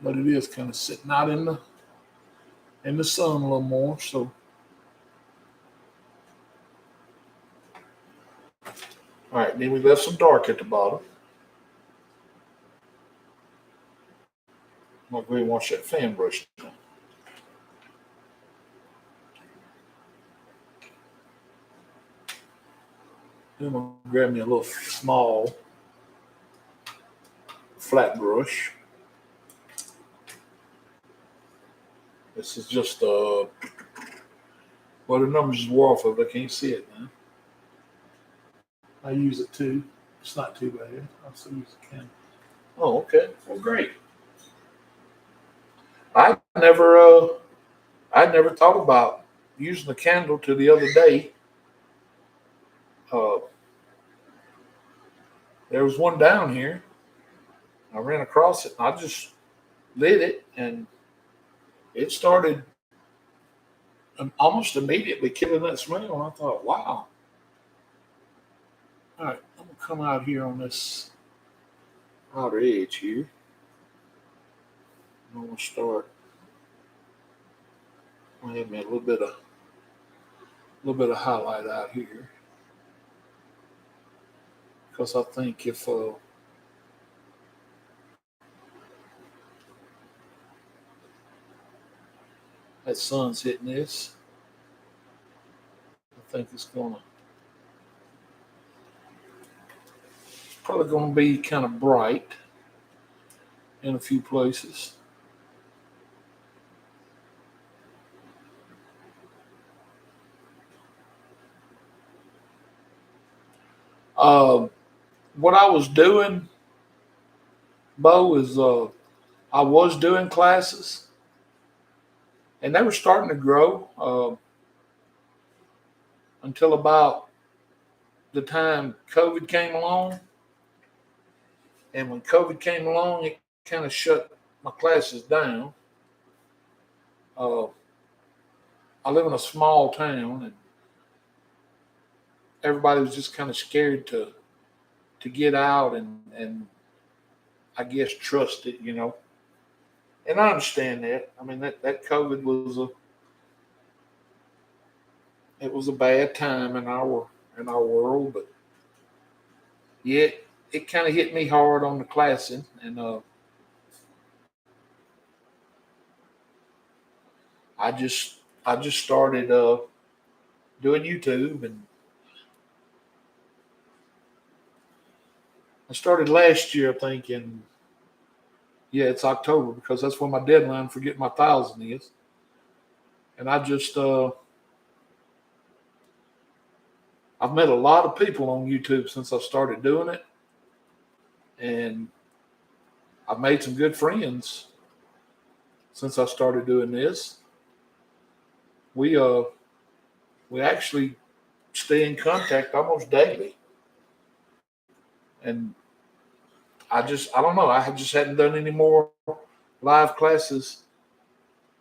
But it is kind of sitting out in the sun a little more, so. All right, then we left some dark at the bottom. I'm gonna go ahead and wash that fan brush now. Then I'm gonna grab me a little small flat brush. This is just well, the numbers wore off of it. I can't see it now. I use it too. It's not too bad. I still use the candle. Oh, okay. Well, great. I never, I never thought about using the candle till the other day. Uh, there was one down here. I ran across it and I just lit it and it started almost immediately killing that smell. And I thought, wow. All right, I'm gonna come out here on this outer edge here. I'm gonna start. I have me a little bit of highlight out here because I think if that sun's hitting this, I think it's probably gonna be kind of bright in a few places. Uh, what I was doing, Bo, is I was doing classes, and they were starting to grow until about the time COVID came along. And when COVID came along, it kind of shut my classes down. Uh, I live in a small town, and everybody was just kind of scared to get out and I guess trust it, you know. And I understand that. I mean that COVID was a bad time in our world, but yet it kind of hit me hard on the classing, and I just started doing YouTube, and I started last year, I think, in yeah, it's October because that's when my deadline for getting my 1,000 is. And I just I've met a lot of people on YouTube since I started doing it, and I've made some good friends since I started doing this. We we actually stay in contact almost daily, and I don't know, I just hadn't done any more live classes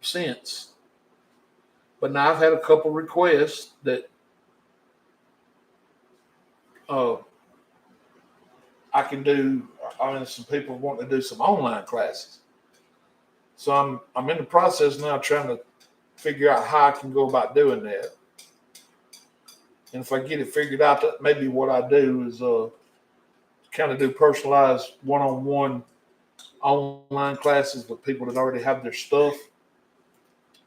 since. But now I've had a couple requests that uh, I can do. I mean, some people want to do some online classes, so I'm in the process now trying to figure out how I can go about doing that. And if I get it figured out, that maybe what I do is kind of do personalized one-on-one online classes with people that already have their stuff,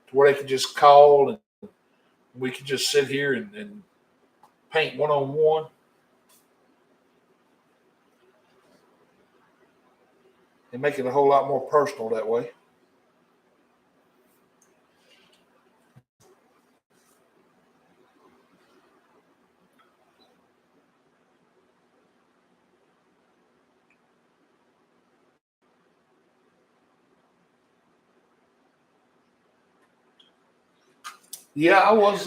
to where they can just call and we can just sit here and paint one-on-one and make it a whole lot more personal that way. Yeah, I was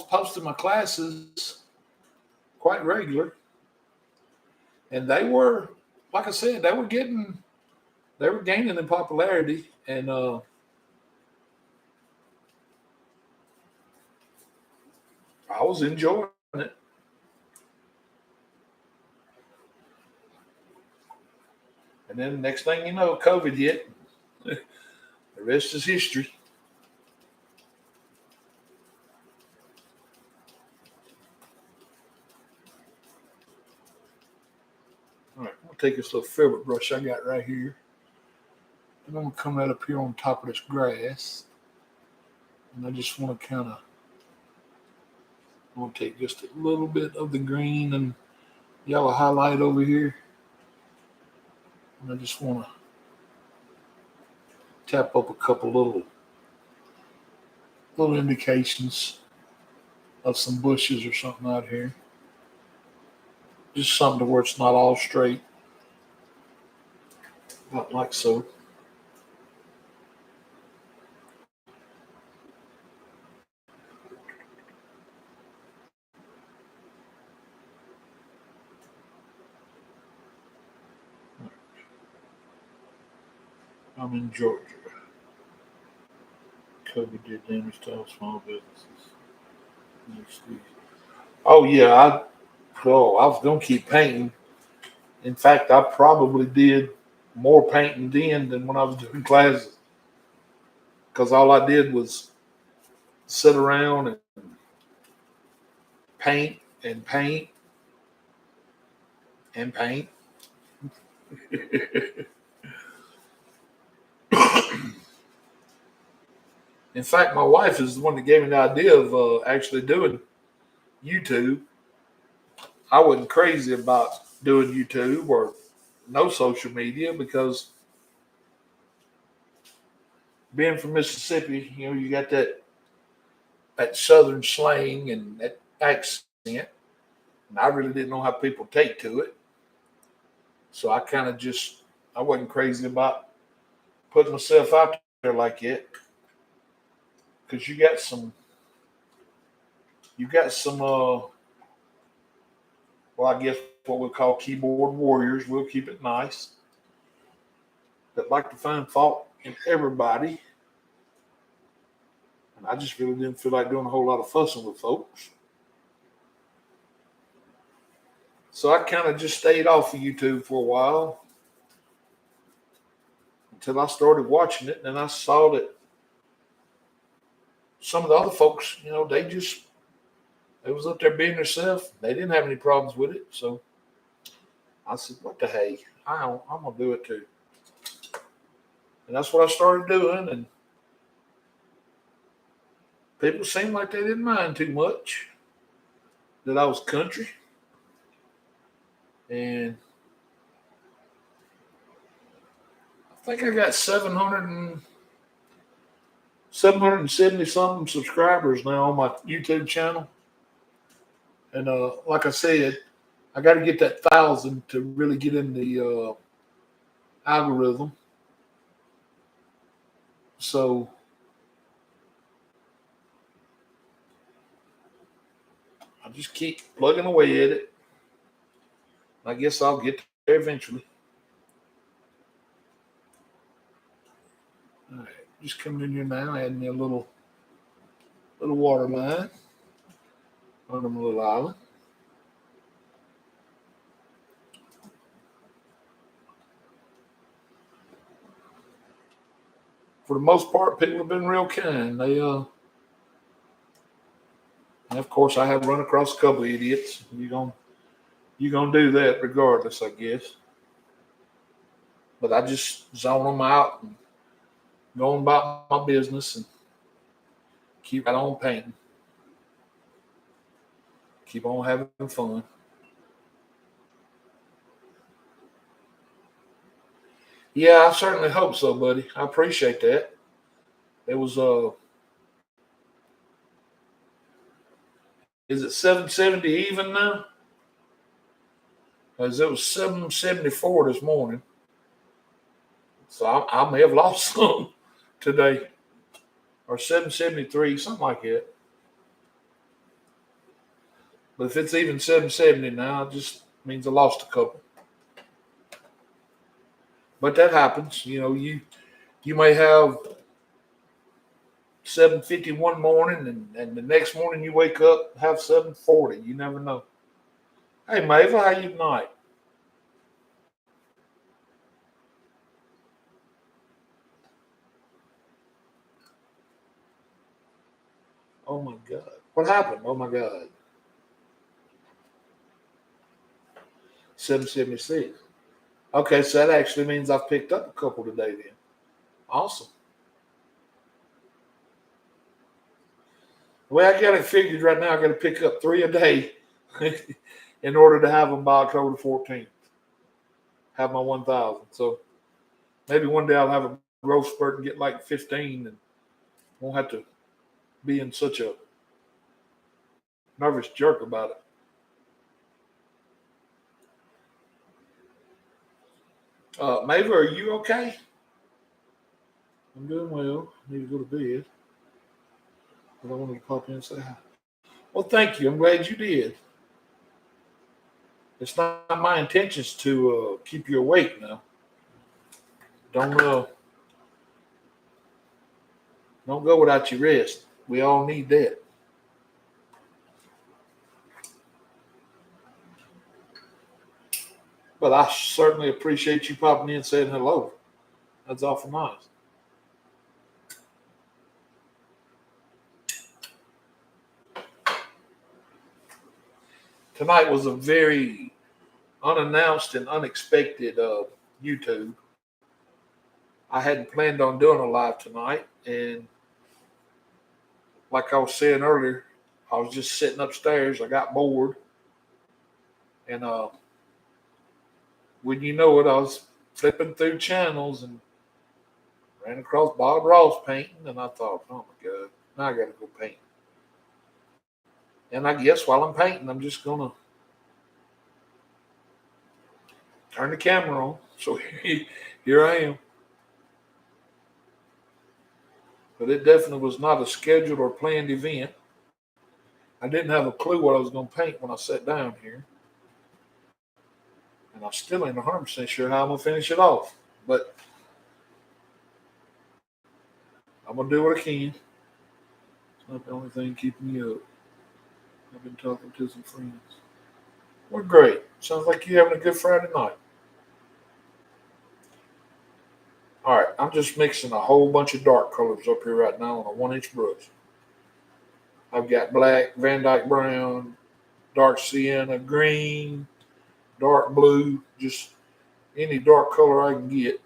posting my classes quite regular, and they were, like I said, they were gaining in popularity, and I was enjoying it. And then next thing you know, COVID hit. The rest is history. All right, I'm gonna take this little filbert brush I got right here. And I'm going to come right up here on top of this grass. And I just want to kind of, I'm going to take just a little bit of the green and yellow highlight over here. And I just want to tap up a couple little indications of some bushes or something out here. Just something to where it's not all straight. Not like so. I'm in Georgia. COVID did damage to all small businesses. Oh yeah, I was gonna keep painting. In fact, I probably did more painting then than when I was doing classes, because all I did was sit around and paint and paint and paint. In fact, my wife is the one that gave me the idea of actually doing YouTube. I wasn't crazy about doing YouTube or no social media because being from Mississippi, you got that southern slang and that accent, and I really didn't know how people take to it. So I kind of I wasn't crazy about putting myself out there like it, because you got some well, I guess what we'll call keyboard warriors. We'll keep it nice, that like to find fault in everybody. And I just really didn't feel like doing a whole lot of fussing with folks. So I kind of just stayed off of YouTube for a while until I started watching it. And I saw that some of the other folks, they was up there being themselves. They didn't have any problems with it. So I said, what the hey, I'm going to do it too. And that's what I started doing. And people seemed like they didn't mind too much that I was country. And I think I got 770 something subscribers now on my YouTube channel. And like I said, I got to get that 1,000 to really get in the algorithm. So I just keep plugging away at it. I guess I'll get there eventually. All right, just coming in here now, adding me a little water line on my little island. For the most part, people have been real kind. And of course, I have run across a couple of idiots. You're gonna do that regardless, I guess. But I just zone them out and go on about my business and keep right on painting. Keep on having fun. Yeah, I certainly hope so, buddy. I appreciate that. It was is it 770 even now? As it was 774 this morning. So I may have lost some today. Or 773, something like that. But if it's even 770 now, it just means I lost a couple. But that happens. You may have 750 one morning, and the next morning you wake up have 740. You never know. Hey, Mava, how you tonight? Oh my God. What happened? Oh my God. 776. Okay, so that actually means I've picked up a couple today then. Awesome. The way I got it figured right now, I got to pick up 3 a day in order to have them by October the 14th. Have my 1,000. So maybe one day I'll have a growth spurt and get like 15 and won't have to be in such a nervous jerk about it. Mava, are you okay? I'm doing well. Need to go to bed. But I wanted to pop in and say hi. Well, thank you. I'm glad you did. It's not my intentions to keep you awake now. Don't don't go without your rest. We all need that. But I certainly appreciate you popping in and saying hello. That's awful nice. Tonight was a very unannounced and unexpected YouTube. I hadn't planned on doing a live tonight, and like I was saying earlier, I was just sitting upstairs. I got bored, and when you know it, I was flipping through channels and ran across Bob Ross painting, and I thought, oh my god, now I got to go paint. And I guess while I'm painting, I'm just gonna turn the camera on. So here I am. But it definitely was not a scheduled or planned event. I didn't have a clue what I was going to paint when I sat down here. And I still ain't 100% sure how I'm going to finish it off. But I'm going to do what I can. It's not the only thing keeping me up. I've been talking to some friends. We're great. Sounds like you're having a good Friday night. All right, I'm just mixing a whole bunch of dark colors up here right now on a 1-inch brush. I've got black, Van Dyke brown, dark sienna, green, dark blue, just any dark color I can get.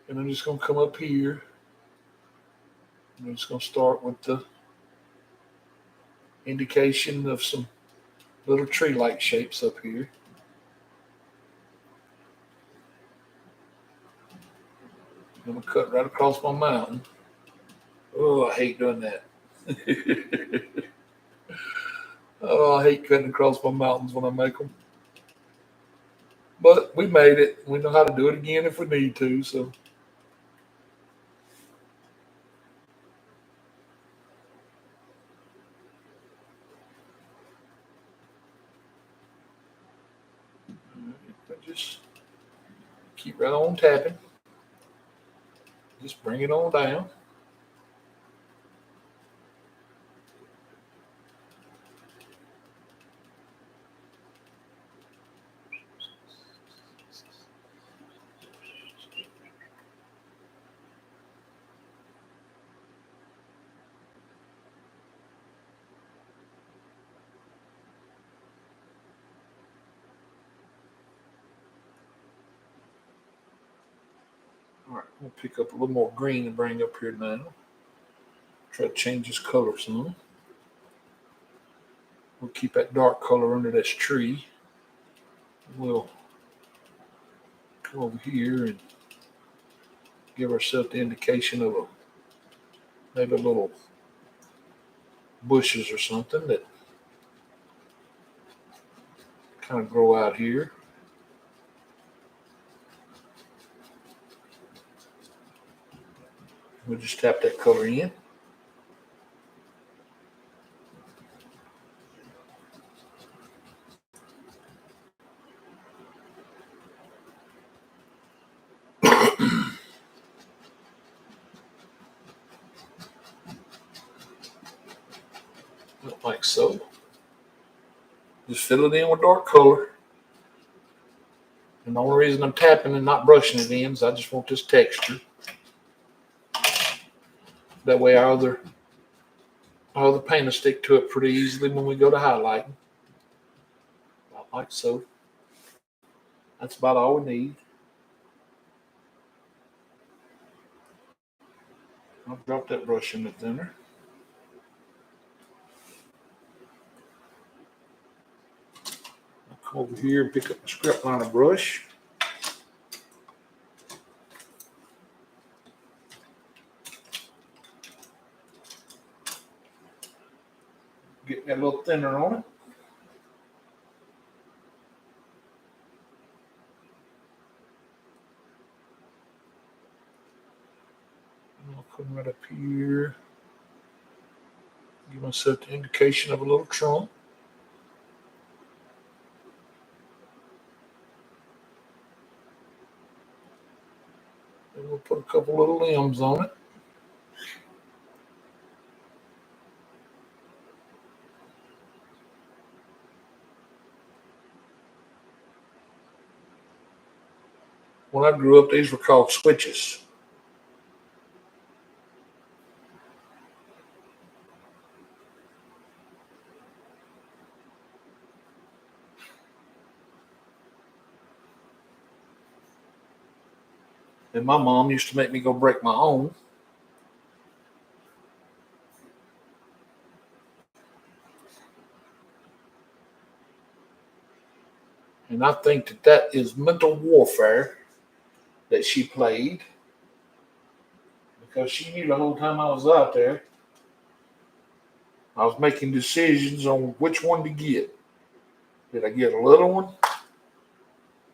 And I'm just going to come up here. I'm just going to start with the indication of some little tree-like shapes up here. I'm going to cut right across my mountain. Oh, I hate doing that. Oh, I hate cutting across my mountains when I make them. But we made it. We know how to do it again if we need to. So I just keep right on tapping. Just bring it on down. All right, we'll pick up a little more green and bring up here now. Try to change this color some. We'll keep that dark color under this tree. We'll come over here and give ourselves the indication of maybe a little bushes or something that kind of grow out here. We'll just tap that color in. Like so. Just fill it in with dark color. And the only reason I'm tapping and not brushing it in is I just want this texture. That way our other paint will stick to it pretty easily when we go to highlighting. like so. That's about all we need. I'll drop that brush in the thinner. I'll come over here and pick up my scrap liner brush. Get that a little thinner on it. And I'll come right up here. Give myself the indication of a little trunk. And we'll put a couple little limbs on it. When I grew up, these were called switches. And my mom used to make me go break my own. And I think that that is mental warfare that she played, because she knew the whole time I was out there, I was making decisions on which one to get. Did I get a little one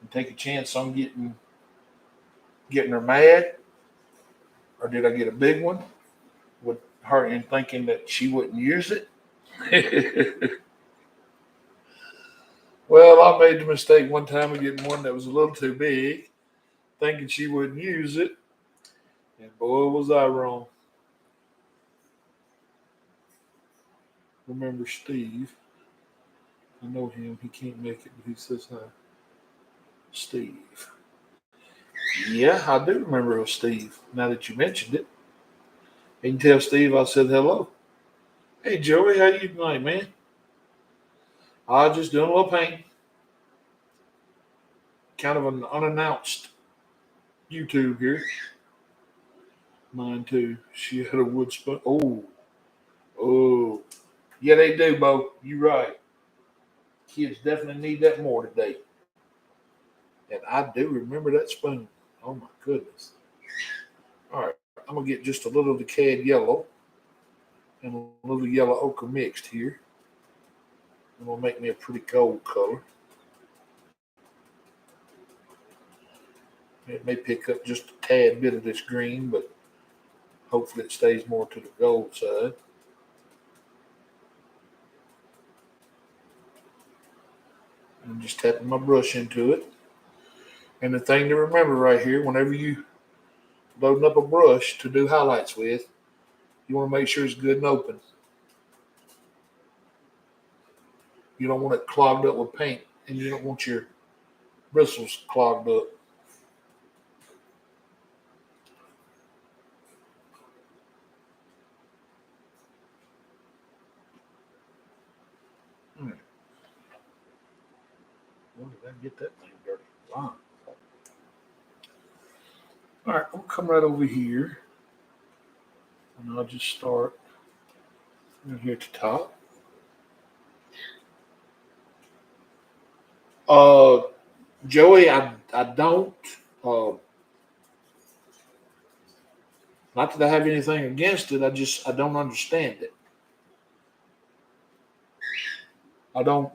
and take a chance on getting her mad, or did I get a big one with her in thinking that she wouldn't use it? Well, I made the mistake one time of getting one that was a little too big, thinking she wouldn't use it, and boy, was I wrong. Remember Steve? I know him. He can't make it, but he says hi. Steve. Yeah, I do remember it was Steve. Now that you mentioned it, you can tell Steve I said hello. Hey Joey, how you doing, man? I was just doing a little painting. Kind of an unannounced YouTube here. Mine too. She had a wood spoon. Oh. Yeah, they do, Bo. You right. Kids definitely need that more today. And I do remember that spoon. Oh my goodness. All right. I'm gonna get just a little of the cad yellow and a little yellow ochre mixed here. I'm gonna make me a pretty gold color. It may pick up just a tad bit of this green, but hopefully it stays more to the gold side. I'm just tapping my brush into it. And the thing to remember right here, whenever you loading up a brush to do highlights with, you want to make sure it's good and open. You don't want it clogged up with paint, and you don't want your bristles clogged up. When did I get that thing dirty? Wow. All right, I'm gonna come right over here, and I'll just start right here at the top. Uh, Joey, I don't. Uh, Not that I have anything against it. I don't understand it. I don't.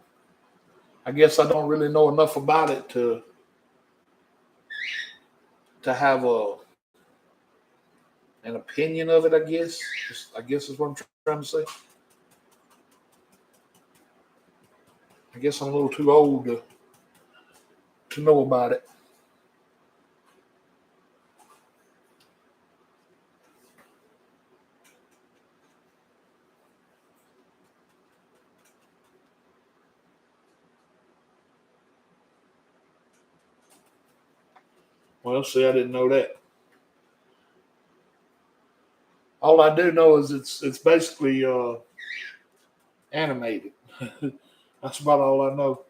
I guess I don't really know enough about it to have an opinion of it. I guess is what I'm trying to say. I guess I'm a little too old to know about it. Well, see, I didn't know that. All I do know is it's basically animated. That's about all I know.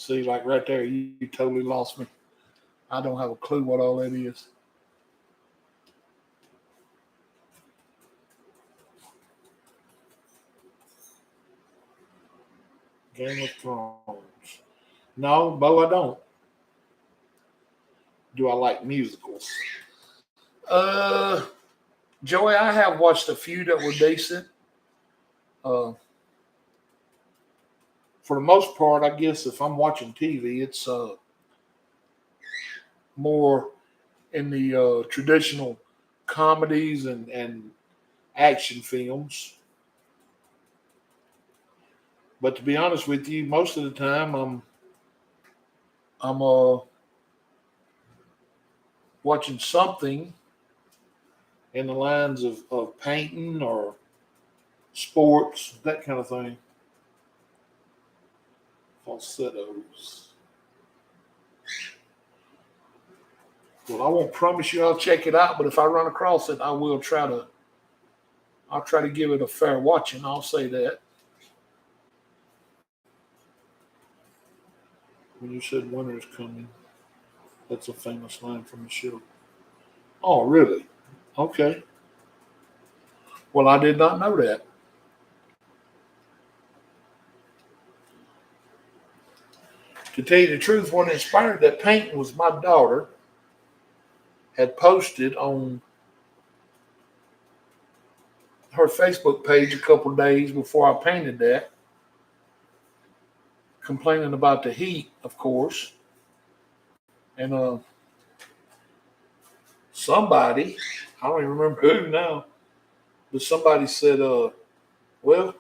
See, like right there, you totally lost me. I don't have a clue what all that is. Game of Thrones. No, Bo, I don't. Do I like musicals? Uh, Joey, I have watched a few that were decent. Uh, for the most part, I guess if I'm watching TV, it's more in the traditional comedies and action films. But to be honest with you, most of the time I'm watching something in the lines of painting or sports, that kind of thing. Falsettos. Well, I won't promise you I'll check it out, but if I run across it, I'll try to give it a fair watching. I'll say that. When you said winter's coming, that's a famous line from the show. Oh, really? Okay. Well, I did not know that. To tell you the truth, what inspired that painting was my daughter had posted on her Facebook page a couple of days before I painted that, complaining about the heat, of course. And somebody, I don't even remember who now, but somebody said, well,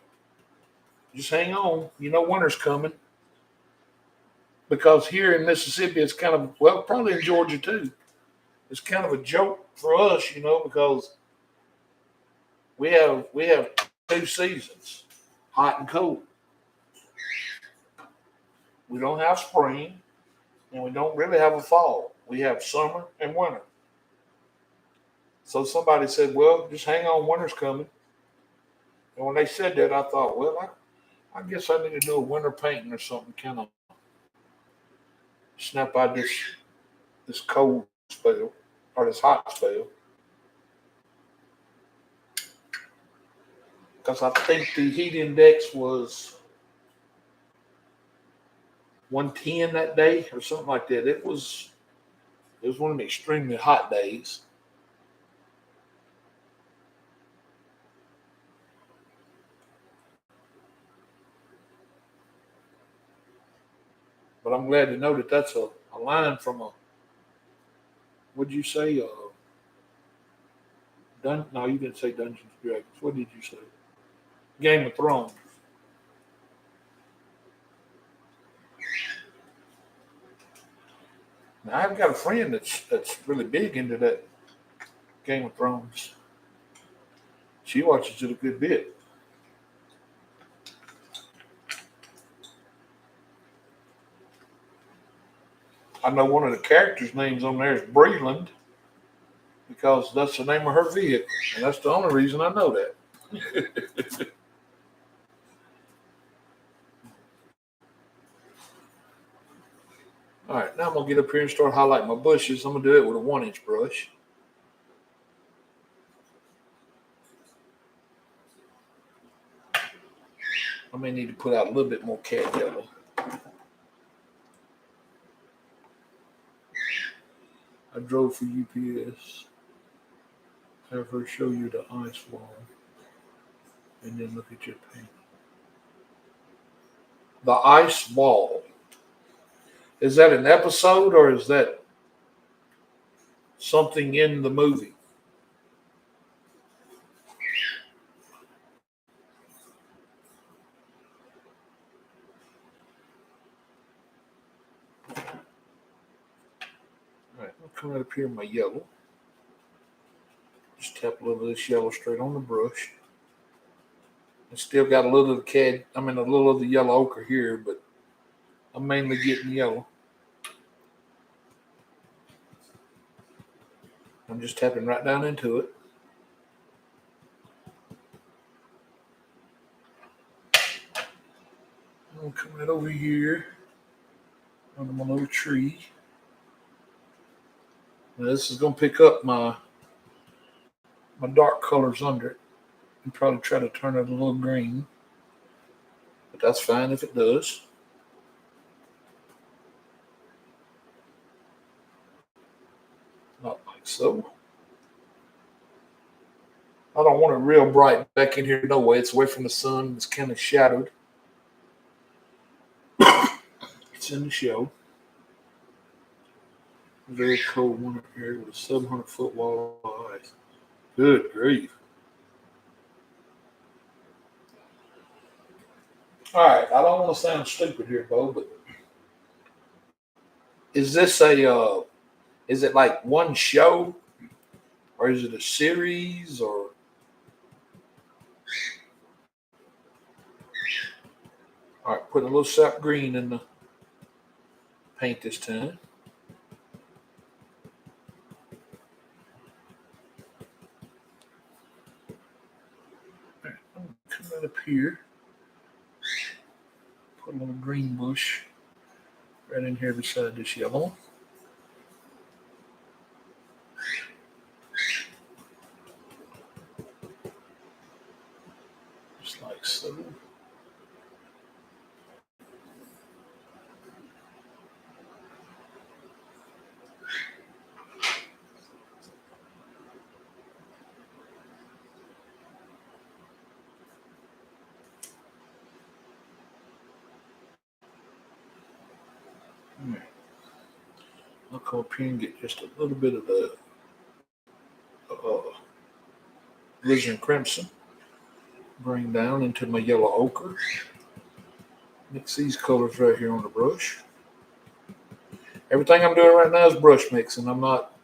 just hang on. You know, winter's coming. Because here in Mississippi, it's kind of, well, probably in Georgia too, it's kind of a joke for us, you know, because we have two seasons, hot and cold. We don't have spring, and we don't really have a fall. We have summer and winter. So somebody said, "Well, just hang on, winter's coming." And when they said that, I thought, well, I guess I need to do a winter painting or something, kind of snap out this cold spell or this hot spell. Because I think the heat index was 110 that day or something like that. It was one of the extremely hot days. But I'm glad to know that that's a line from a, what'd you say? No, you didn't say Dungeons and Dragons. What did you say? Game of Thrones. Now, I've got a friend that's really big into that Game of Thrones. She watches it a good bit. I know one of the characters' names on there is Breland because that's the name of her vehicle, and that's the only reason I know that. All right, now I'm gonna get up here and start highlighting my bushes. I'm gonna do it with a 1-inch brush. I may need to put out a little bit more cat yellow. I drove for UPS. Have her show you the ice wall, and then look at your paint. The ice wall. Is that an episode or is that something in the movie? All right, I'll come right up here in my yellow. Just tap a little of this yellow straight on the brush. I still got a little of a little of the yellow ochre here, but I'm mainly getting yellow. I'm just tapping right down into it. I'll come right over here. under my little tree. Now this is going to pick up my dark colors under it and probably try to turn it a little green. But that's fine if it does. Not like so. I don't want it real bright back in here. No way. It's away from the sun. It's kind of shadowed. It's in the show. Very cold one up here with a 700-foot wall of ice. Good grief. All right, I don't want to sound stupid here, Bo, but is this is it like one show, or is it a series, or? All right, put a little sap green in the paint this time. All right, I'm gonna come right up here. Put a little green bush right in here beside this yellow. Just like so. Right. I'll come up here and get just a little bit of the Alizarin Crimson. Bring down into my yellow ochre. Mix these colors right here on the brush. Everything I'm doing right now is brush mixing. I'm not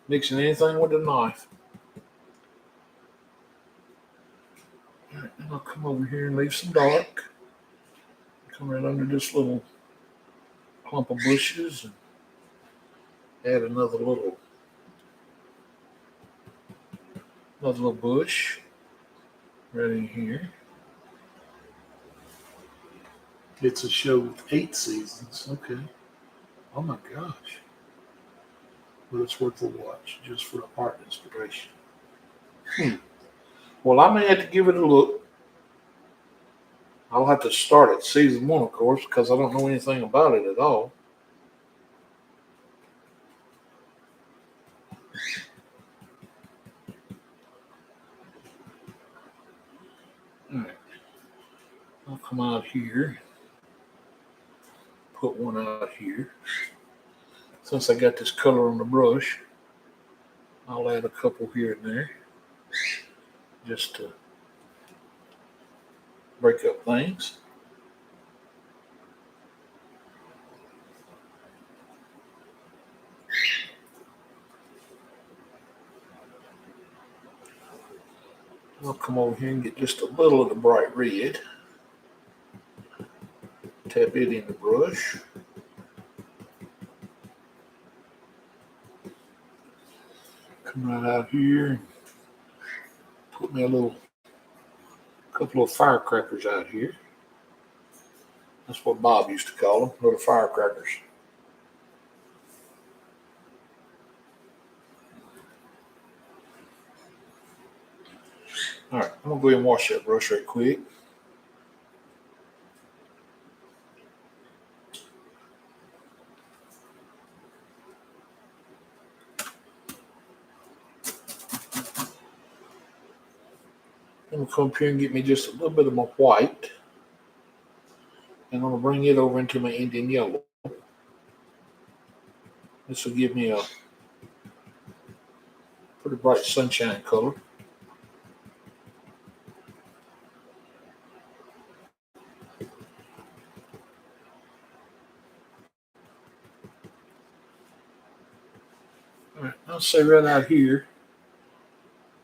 mixing anything with a knife. All right, then I'll come over here and leave some dark. Come right under this little clump of bushes and add another little bush right in here. It's a show with 8 seasons. Okay. Oh my gosh. But it's worth a watch just for art inspiration. Well, I may have to give it a look. I'll have to start at season 1, of course, because I don't know anything about it at all. All right. I'll come out here. Put one out here. Since I got this color on the brush, I'll add a couple here and there just to break up things. I'll come over here and get just a little of the bright red. Tap it in the brush. Come right out here. Put me a couple of firecrackers out here. That's what Bob used to call them, little firecrackers. All right, I'm gonna go ahead and wash that brush right quick. I'm gonna come up here and get me just a little bit of my white. And I'm gonna bring it over into my Indian yellow. This will give me a pretty bright sunshine color. All right, I'll say right out here,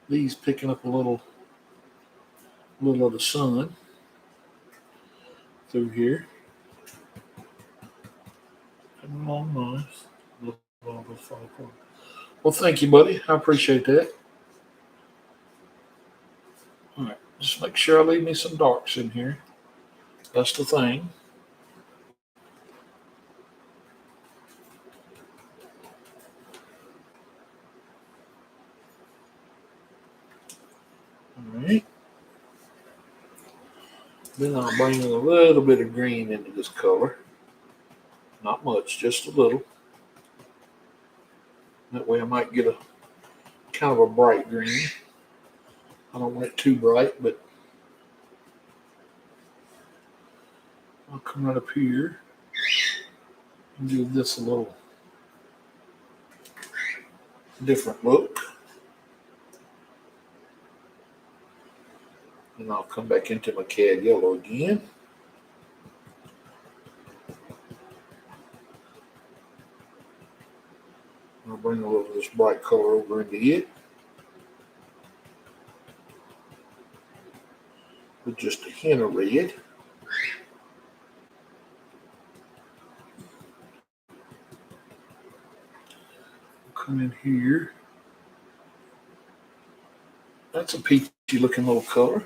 these picking up a little of the sun through here. Coming along nice. Well, thank you, buddy. I appreciate that. All right, just make sure I leave me some darks in here. That's the thing. right. Then I'll bring a little bit of green into this color. Not much, just a little. That way I might get a kind of a bright green. I don't want it too bright, but I'll come right up here and give this a little different look. And I'll come back into my cad yellow again. I'll bring a little of this bright color over into it. With just a hint of red. Come in here. That's a peachy looking little color.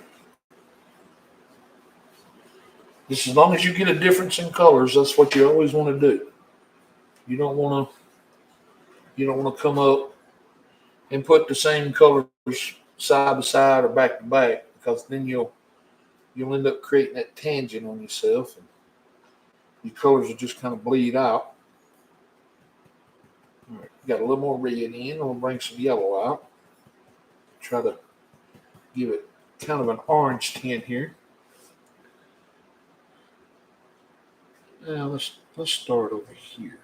Just as long as you get a difference in colors, that's what you always want to do. You don't want to come up and put the same colors side by side or back to back, because then you'll end up creating that tangent on yourself, and your colors will just kind of bleed out. All right, got a little more red in. I'm gonna bring some yellow out. Try to give it kind of an orange tint here. Now let's start over here.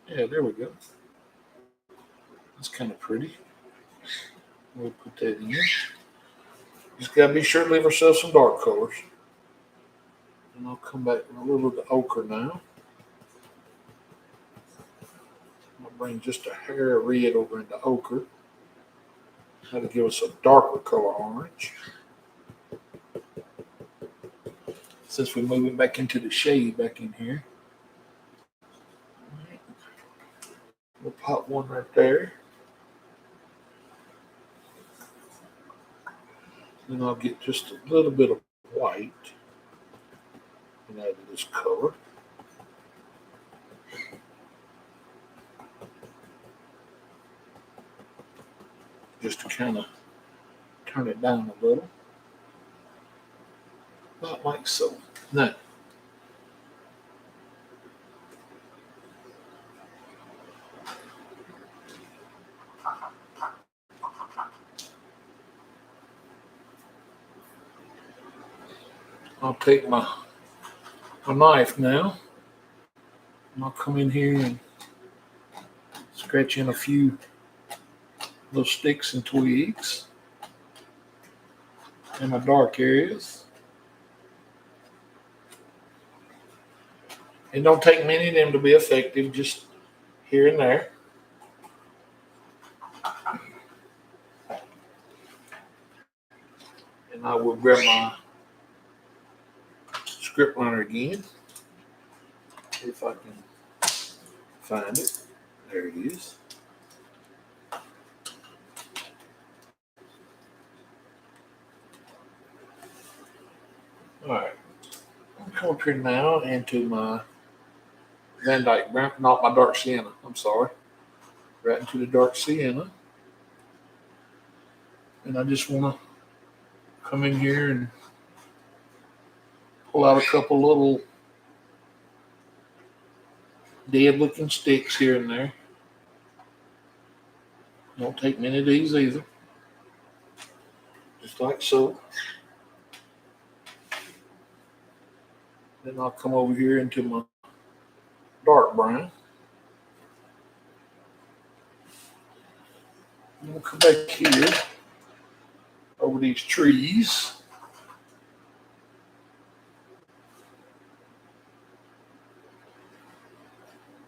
Yeah, there we go. That's kind of pretty. We'll put that in. Just gotta be sure to leave ourselves some dark colors. And I'll come back with a little of the ochre now. I'll bring just a hair of red over into ochre. That'll give us a darker color orange. Since we're moving back into the shade back in here. We'll pop one right there. Then I'll get just a little bit of white and add to this color. Just to kind of turn it down a little. Not like so. Now, I'll take my knife now, and I'll come in here and scratch in a few little sticks and twigs in my dark areas. It don't take many of them to be effective, just here and there. And I will grab my script liner again, if I can find it. There it is. All right, I'll come up here now into my Van Dyke brown, not my dark sienna. I'm sorry, right into the dark sienna, and I just want to come in here and pull out a couple little dead-looking sticks here and there. Don't take many of these either. Just like so. Then I'll come over here into my dark brown. And we'll come back here over these trees.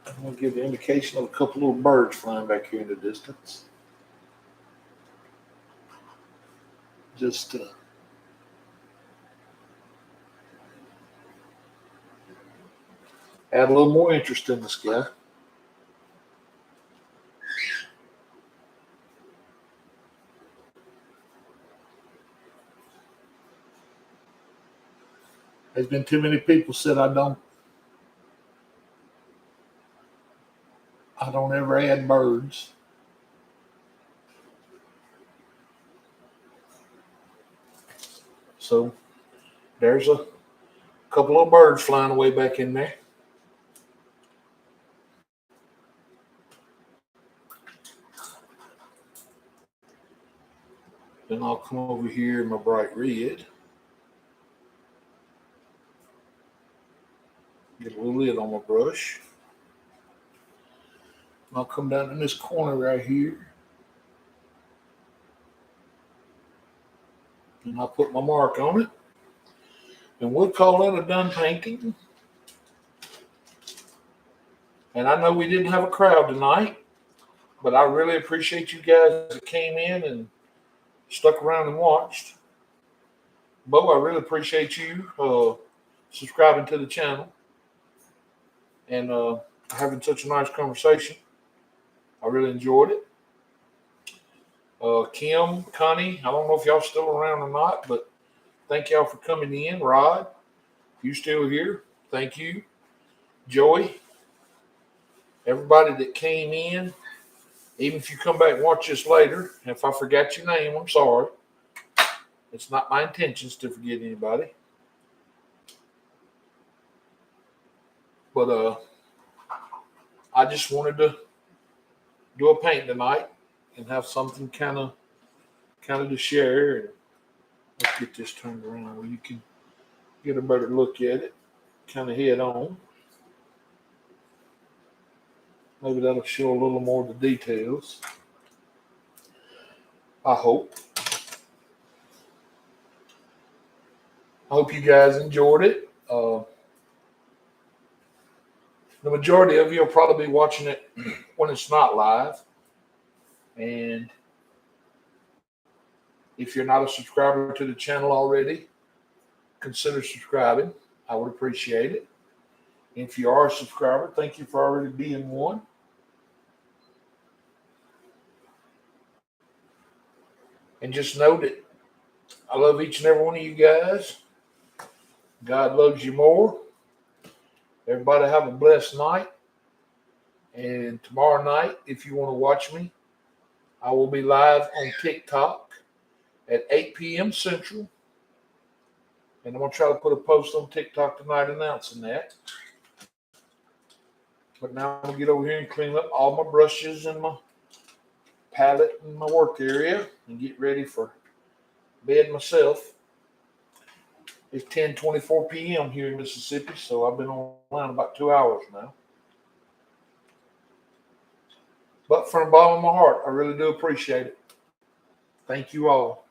I'm going to give the indication of a couple little birds flying back here in the distance. Just add a little more interest in the sky. There's been too many people said I don't ever add birds. So there's a couple of birds flying away back in there. Then I'll come over here in my bright red. Get a little lid on my brush. I'll come down in this corner right here. And I'll put my mark on it. And we'll call that a done painting. And I know we didn't have a crowd tonight, but I really appreciate you guys that came in and stuck around and watched. Bo, I really appreciate you subscribing to the channel and having such a nice conversation. I really enjoyed it. Kim, Connie, I don't know if y'all still around or not, but thank y'all for coming in. Rod, you still here? Thank you. Joey, everybody that came in, even if you come back and watch this later, if I forgot your name, I'm sorry. It's not my intentions to forget anybody. But I just wanted to do a paint tonight and have something kind of to share. Let's get this turned around where you can get a better look at it, kind of head on. Maybe that'll show a little more of the details. I hope. I hope you guys enjoyed it. The majority of you will probably be watching it when it's not live. And if you're not a subscriber to the channel already, consider subscribing. I would appreciate it. If you are a subscriber, thank you for already being one. And just know that I love each and every one of you guys. God loves you more. Everybody have a blessed night. And tomorrow night, if you want to watch me, I will be live on TikTok at 8 p.m. Central. And I'm going to try to put a post on TikTok tonight announcing that. But now I'm going to get over here and clean up all my brushes and my palette and my work area and get ready for bed myself. It's 10:24 p.m. here in Mississippi, so I've been online about 2 hours now. But from the bottom of my heart, I really do appreciate it. Thank you all.